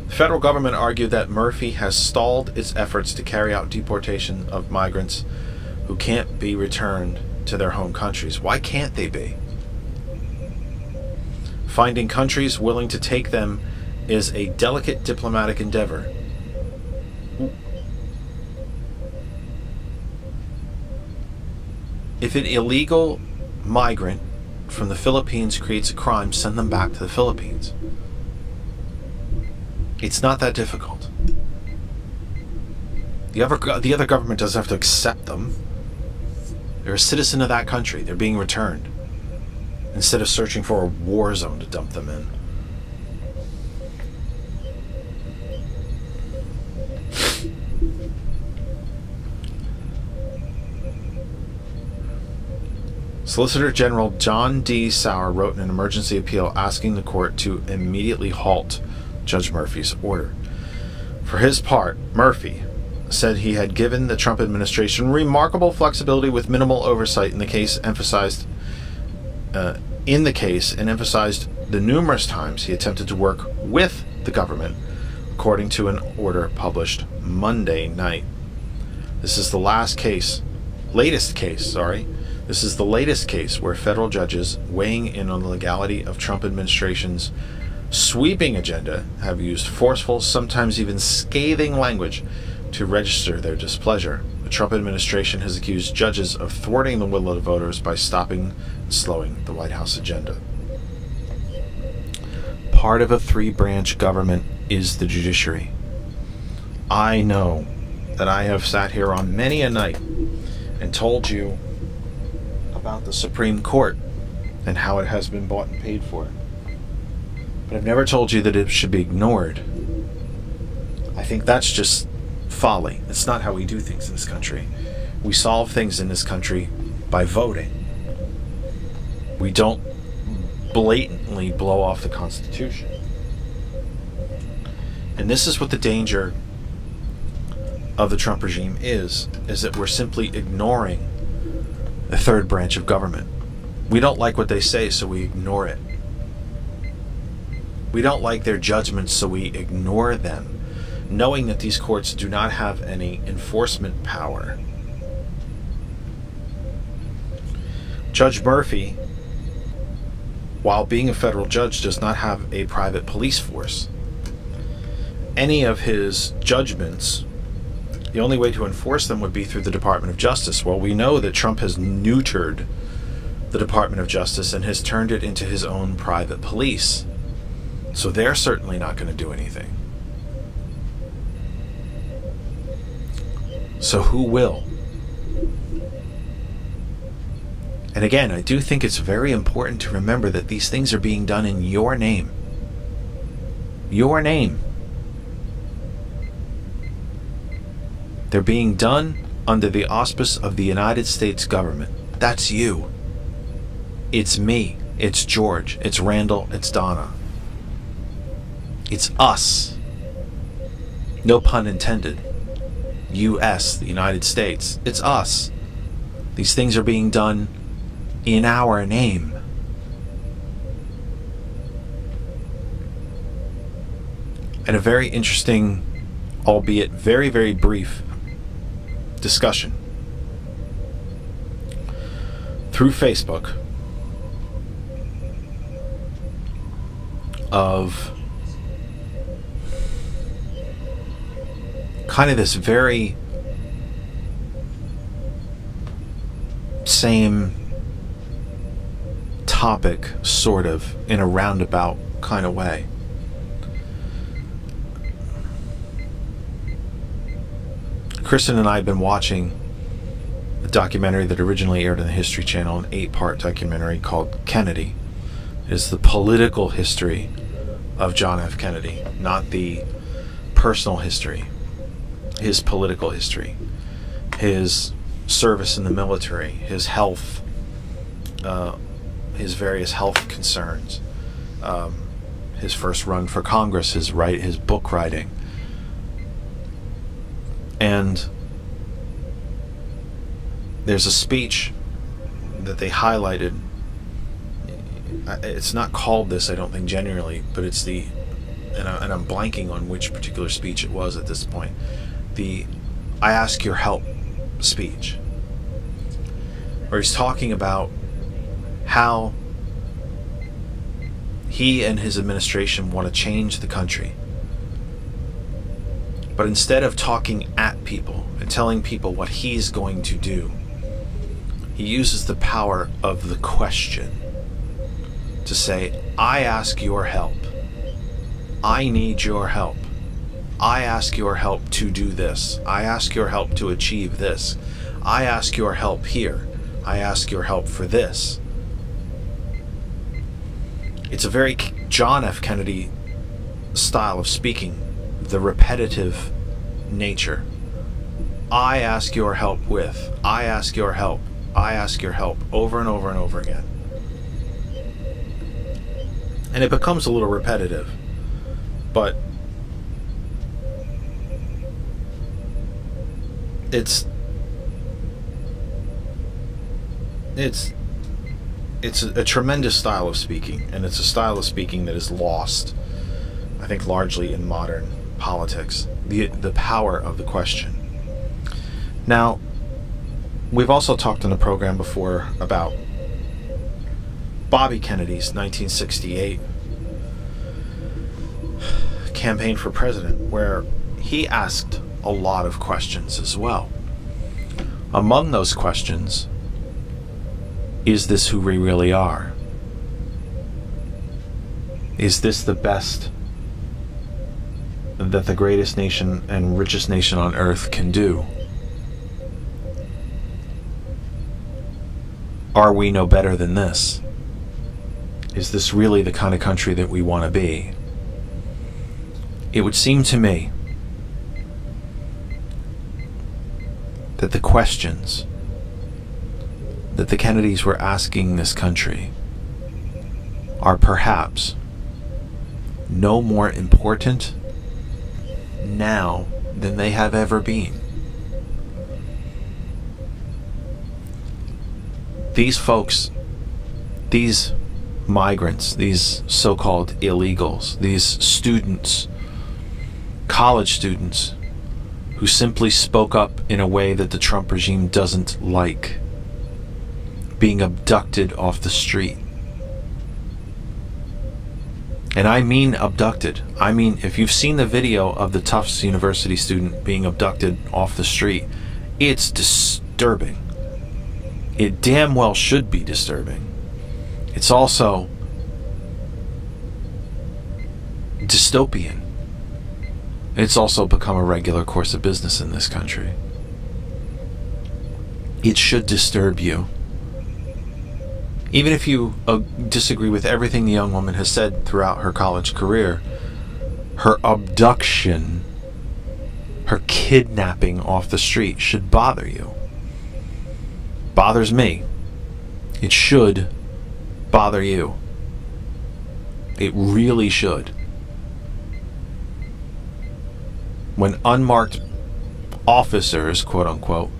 The federal government argued that Murphy has stalled its efforts to carry out deportation of migrants who can't be returned to their home countries. Why can't they be? Finding countries willing to take them is a delicate diplomatic endeavor. If an illegal migrant from the Philippines creates a crime, send them back to the Philippines. It's not that difficult. The other government doesn't have to accept them. They're a citizen of that country. They're being returned, instead of searching for a war zone to dump them in. Solicitor General John D. Sauer wrote an emergency appeal asking the court to immediately halt Judge Murphy's order. For his part, Murphy said he had given the Trump administration remarkable flexibility with minimal oversight in the case, emphasized the numerous times he attempted to work with the government, according to an order published Monday night. This is the latest case where federal judges weighing in on the legality of Trump administration's sweeping agenda have used forceful, sometimes even scathing language to register their displeasure. The Trump administration has accused judges of thwarting the will of the voters by stopping and slowing the White House agenda. Part of a three-branch government is the judiciary. I know that I have sat here on many a night and told you about the Supreme Court and how it has been bought and paid for. But I've never told you that it should be ignored. I think that's just folly. It's not how we do things in this country. We solve things in this country by voting. We don't blatantly blow off the Constitution. And this is what the danger of the Trump regime is that we're simply ignoring the third branch of government. We don't like what they say, so we ignore it. We don't like their judgments, so we ignore them, knowing that these courts do not have any enforcement power. Judge Murphy, while being a federal judge, does not have a private police force. Any of his judgments, the only way to enforce them would be through the Department of Justice. Well, we know that Trump has neutered the Department of Justice and has turned it into his own private police. So they're certainly not going to do anything. So who will? And again, I do think it's very important to remember that these things are being done in your name. Your name. They're being done under the auspice of the United States government. That's you. It's me. It's George. It's Randall. It's Donna. It's us. No pun intended. U.S., the United States. It's us. These things are being done in our name. And a very interesting, albeit very, very brief, discussion through Facebook of kind of this very same topic, sort of, in a roundabout kind of way. Kristen and I have been watching a documentary that originally aired on the History Channel, an 8-part documentary called Kennedy. It is the political history of John F. Kennedy, not the personal history. His political history, his service in the military, his health, his various health concerns, his first run for Congress, his book writing. And there's a speech that they highlighted. It's not called this, I don't think, genuinely, but it's and I'm blanking on which particular speech it was at this point. The I ask your help speech, where he's talking about how he and his administration want to change the country. But instead of talking at people and telling people what he's going to do, he uses the power of the question to say, I ask your help. I need your help. I ask your help to do this. I ask your help to achieve this. I ask your help here. I ask your help for this. It's a very John F. Kennedy style of speaking. The repetitive nature. I ask your help with. I ask your help. I ask your help, over and over and over again. And it becomes a little repetitive, but it's a tremendous style of speaking, and it's a style of speaking that is lost, I think, largely in modern politics. The power of the question. Now, we've also talked on the program before about Bobby Kennedy's 1968 campaign for president, where he asked a lot of questions as well. Among those questions, is this who we really are? Is this the best that the greatest nation and richest nation on earth can do? Are we no better than this? Is this really the kind of country that we want to be? It would seem to me that the questions that the Kennedys were asking this country are perhaps no more important now than they have ever been. These folks, these migrants, these so-called illegals, these students, college students, who simply spoke up in a way that the Trump regime doesn't like, being abducted off the street. And I mean abducted. I mean, if you've seen the video of the Tufts University student being abducted off the street, it's disturbing. It damn well should be disturbing. It's also dystopian. It's also become a regular course of business in this country. It should disturb you. Even if you disagree with everything the young woman has said throughout her college career, her abduction, her kidnapping off the street should bother you. Bothers me. It should bother you. It really should. When unmarked officers, quote unquote,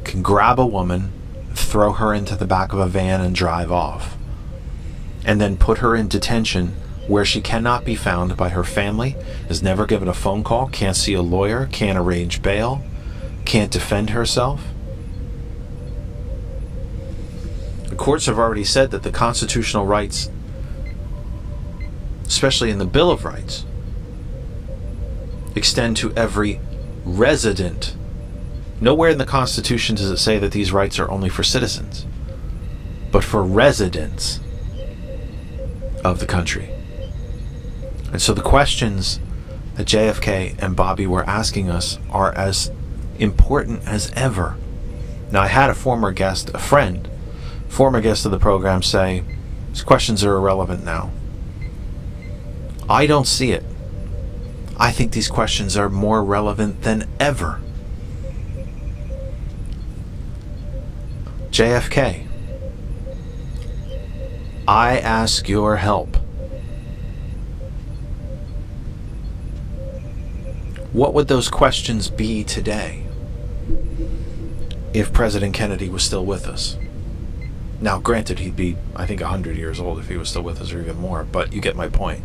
can grab a woman, throw her into the back of a van and drive off, and then put her in detention where she cannot be found by her family, is never given a phone call, can't see a lawyer, can't arrange bail, can't defend herself. The courts have already said that the constitutional rights, especially in the Bill of Rights, extend to every resident. Nowhere in the Constitution does it say that these rights are only for citizens, but for residents of the country. And so the questions that JFK and Bobby were asking us are as important as ever. Now, I had a former guest of the program, say, these questions are irrelevant now. I don't see it. I think these questions are more relevant than ever. JFK, I ask your help. What would those questions be today if President Kennedy was still with us? Now, granted, he'd be, I think, 100 years old if he was still with us, or even more, but you get my point.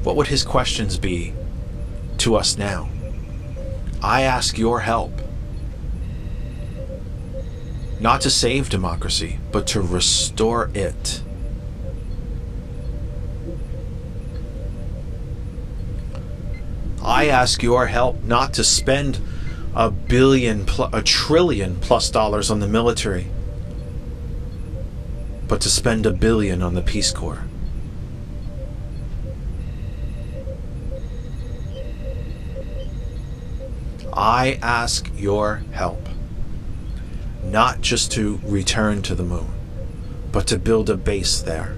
What would his questions be to us now? I ask your help. Not to save democracy, but to restore it. I ask your help not to spend $1 trillion plus dollars on the military, but to spend $1 billion on the Peace Corps. I ask your help not just to return to the moon, but to build a base there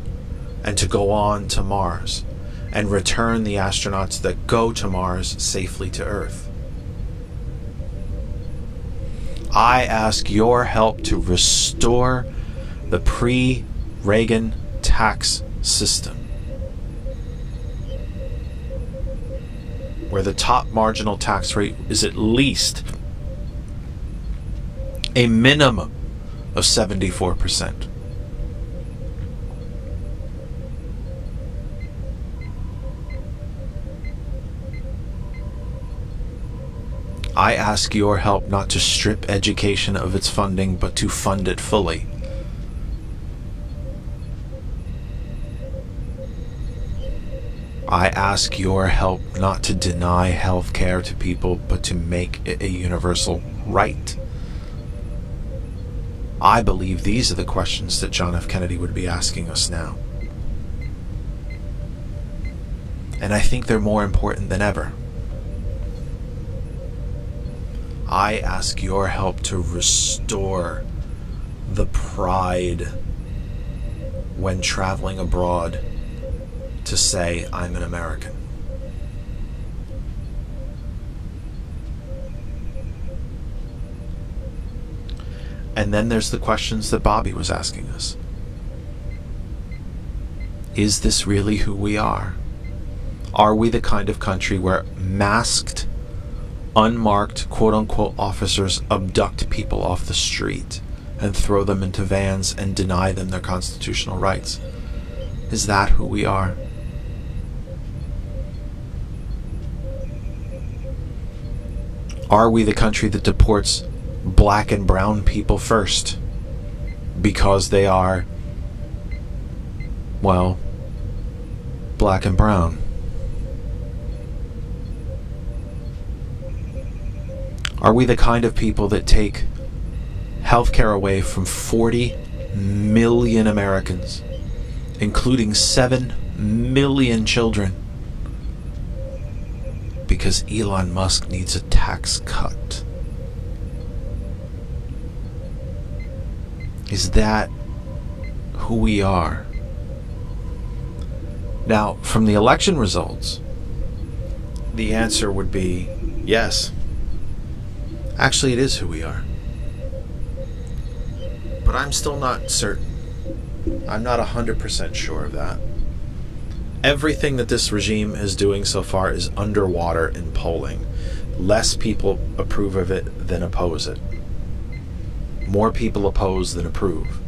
and to go on to Mars and return the astronauts that go to Mars safely to Earth. I ask your help to restore the pre-Reagan tax system, where the top marginal tax rate is at least a minimum of 74%. I ask your help not to strip education of its funding, but to fund it fully. I ask your help not to deny health care to people, but to make it a universal right. I believe these are the questions that John F. Kennedy would be asking us now. And I think they're more important than ever. I ask your help to restore the pride when traveling abroad to say, I'm an American. And then there's the questions that Bobby was asking us. Is this really who we are? Are we the kind of country where masked, unmarked, quote-unquote officers abduct people off the street and throw them into vans and deny them their constitutional rights? Is that who we are? Are we the country that deports black and brown people first because they are, well, black and brown? Are we the kind of people that take healthcare away from 40 million Americans, including 7 million children, because Elon Musk needs a tax cut? Is that who we are? Now, from the election results, the answer would be yes. Actually, it is who we are. But I'm still not certain. I'm not 100% sure of that. Everything that this regime is doing so far is underwater in polling. Less people approve of it than oppose it. More people oppose than approve.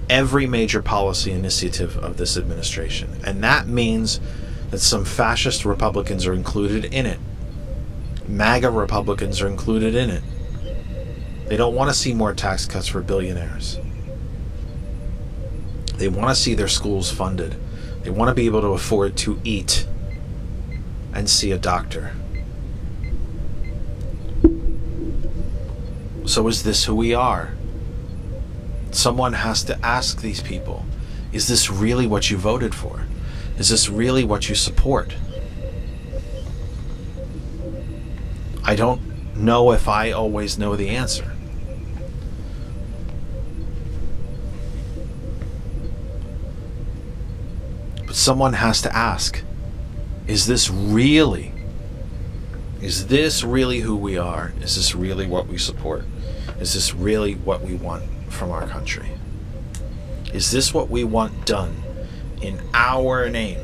Every major policy initiative of this administration. And that means that some fascist Republicans are included in it. MAGA Republicans are included in it. They don't want to see more tax cuts for billionaires. They want to see their schools funded. They want to be able to afford to eat and see a doctor. So is this who we are? Someone has to ask these people, is this really what you voted for? Is this really what you support? I don't know if I always know the answer. But someone has to ask, is this really who we are? Is this really what we support? Is this really what we want from our country? Is this what we want done in our name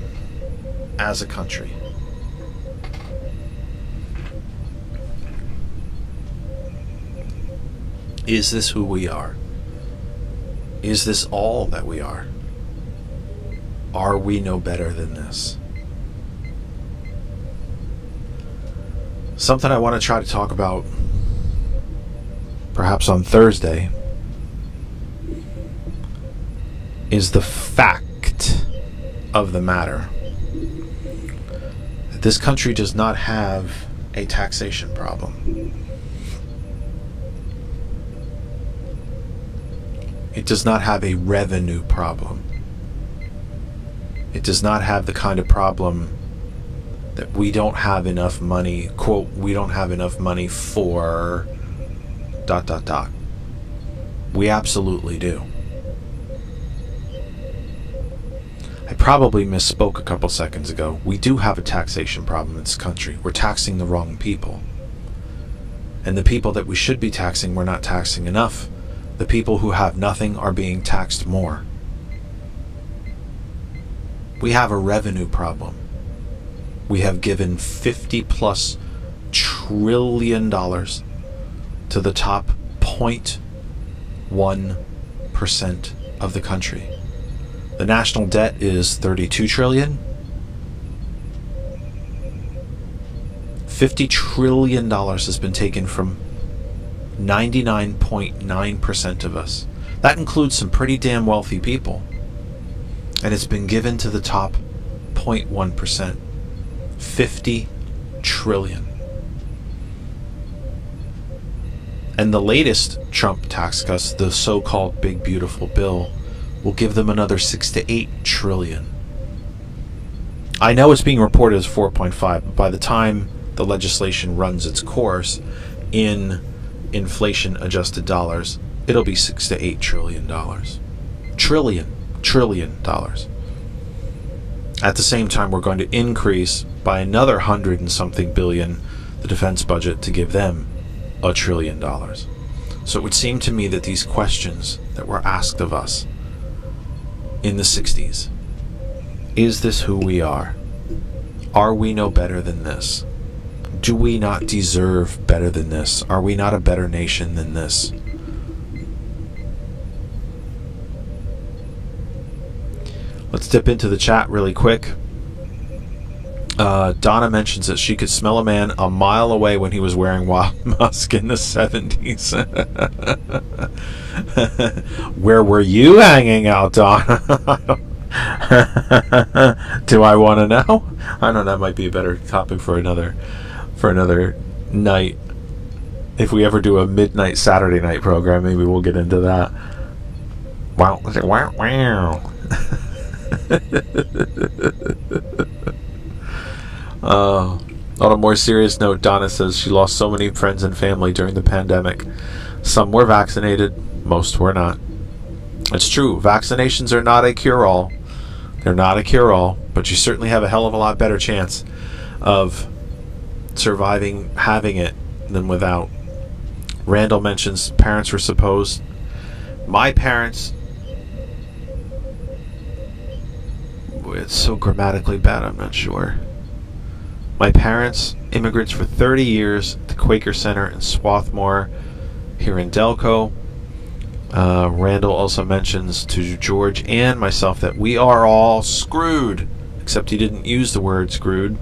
as a country? Is this who we are? Is this all that we are? Are we no better than this? Something I want to try to talk about perhaps on Thursday is the fact of the matter that this country does not have a taxation problem. It does not have a revenue problem. It does not have the kind of problem that we don't have enough money, quote, we don't have enough money for ... We absolutely do. I probably misspoke a couple seconds ago. We do have a taxation problem in this country. We're taxing the wrong people. And the people that we should be taxing, we're not taxing enough. The people who have nothing are being taxed more. We have a revenue problem. We have given $50+ trillion to the top 0.1% of the country. The national debt is $32 trillion. $50 trillion has been taken from 99.9% of us. That includes some pretty damn wealthy people. And it's been given to the top 0.1%. 50 trillion. And the latest Trump tax cuts, the so-called big beautiful bill, will give them another 6 to 8 trillion. I know it's being reported as 4.5, but by the time the legislation runs its course in inflation adjusted dollars, it'll be 6 to 8 trillion dollars. Trillion dollars. At the same time, we're going to increase by another 100 and something billion the defense budget to give them $1 trillion. So it would seem to me that these questions that were asked of us in the 60s, Is this who we are? Are we no better than this? Do we not deserve better than this? Are we not a better nation than this? Let's dip into the chat really quick. Donna mentions that she could smell a man a mile away when he was wearing Wild Musk in the 70s. Where were you hanging out, Donna? Do I want to know? I know that might be a better topic for another night. If we ever do a midnight Saturday night program, maybe we'll get into that. Wow. Wow. On a more serious note, Donna says she lost so many friends and family during the pandemic. Some were vaccinated, most were not. It's true, vaccinations are not a cure-all. They're not a cure-all, but you certainly have a hell of a lot better chance of surviving having it than without. Randall mentions parents were supposed. My parents... It's so grammatically bad, I'm not sure. My parents, immigrants for 30 years at the Quaker Center in Swarthmore here in Delco. Randall also mentions to George and myself that we are all screwed, except he didn't use the word screwed,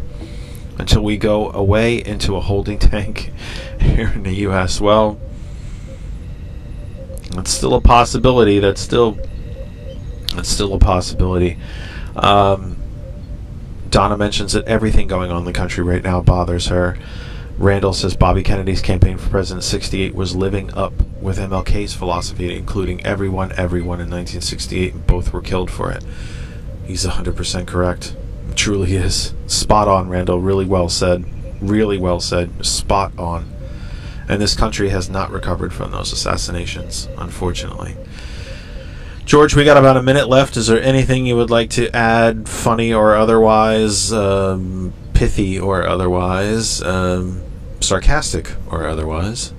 until we go away into a holding tank here in the U.S. Well, that's still a possibility. That's still a possibility. Donna mentions that everything going on in the country right now bothers her. Randall says Bobby Kennedy's campaign for President 68 was living up with MLK's philosophy, including everyone in 1968, and both were killed for it. He's 100% correct. It truly is. Spot on, Randall. Really well said. Really well said. Spot on. And this country has not recovered from those assassinations, unfortunately. George, we got about a minute left. Is there anything you would like to add, funny or otherwise, pithy or otherwise, sarcastic or otherwise,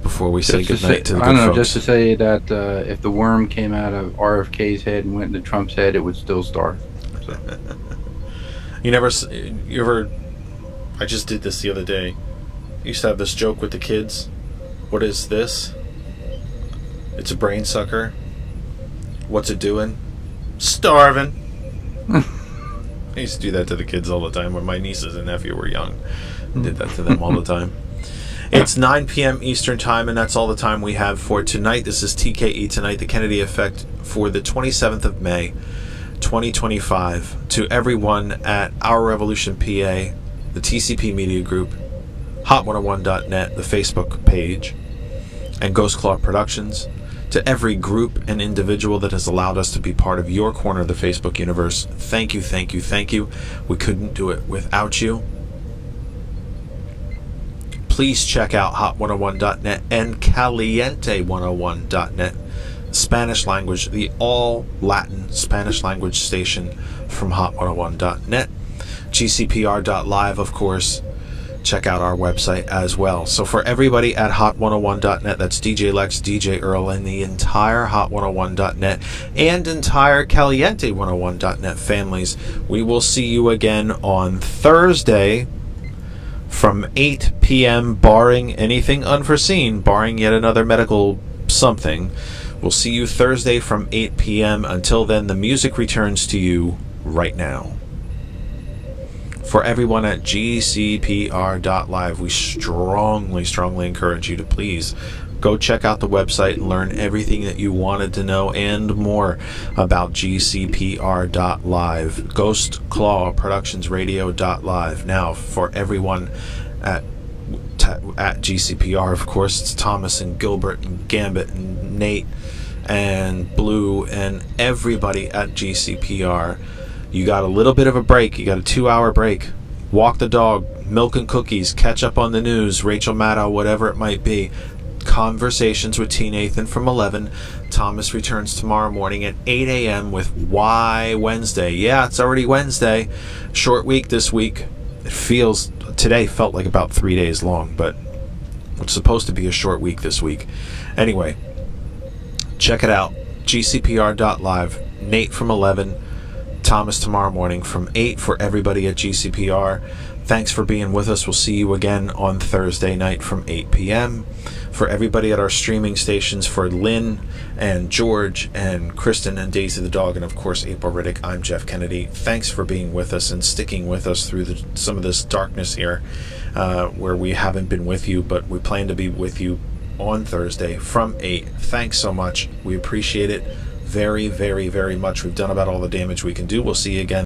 before we say goodnight to the good folks? Just to say that if the worm came out of RFK's head and went into Trump's head, it would still starve. So. You ever, I just did this the other day. I used to have this joke with the kids. What is this? It's a brain sucker. What's it doing? Starving. I used to do that to the kids all the time when my nieces and nephew were young. I did that to them all the time. It's 9 p.m. Eastern Time, and that's all the time we have for tonight. This is TKE Tonight, the Kennedy Effect, for the 27th of May, 2025. To everyone at Our Revolution PA, the TCP Media Group, Hot101.net, the Facebook page, and Ghost Claw Productions, to every group and individual that has allowed us to be part of your corner of the Facebook universe, thank you, thank you, thank you. We couldn't do it without you. Please check out Hot101.net and Caliente101.net, Spanish language, the all-Latin Spanish language station from Hot101.net. GCPR.live, of course. Check out our website as well. So for everybody at Hot101.net, that's DJ Lex, DJ Earl, and the entire Hot101.net and entire Caliente101.net families, we will see you again on Thursday from 8 p.m. barring anything unforeseen, barring yet another medical something. We'll see you Thursday from 8 p.m. Until then, the music returns to you right now. For everyone at GCPR.live, we strongly encourage you to please go check out the website and learn everything that you wanted to know and more about GCPR.live. Ghost Claw Productions Radio.live. Now, for everyone at GCPR, of course, it's Thomas and Gilbert and Gambit and Nate and Blue and everybody at GCPR. You got a little bit of a break. You got a 2-hour break. Walk the dog, milk and cookies, catch up on the news, Rachel Maddow, whatever it might be. Conversations with T. Nathan from 11. Thomas returns tomorrow morning at 8 a.m. with Why Wednesday. Yeah, it's already Wednesday. Short week this week. Today felt like about 3 days long, but it's supposed to be a short week this week. Anyway, check it out. GCPR.live. Nate from 11. Thomas tomorrow morning from 8 for everybody at GCPR. Thanks for being with us. We'll see you again on Thursday night from 8 p.m. For everybody at our streaming stations, for Lynn and George and Kristen and Daisy the dog, and of course April Riddick, I'm Jeff Kennedy. Thanks for being with us and sticking with us through some of this darkness here, where we haven't been with you, but we plan to be with you on Thursday from 8. Thanks so much. We appreciate it very, very, very much. We've done about all the damage we can do. We'll see you again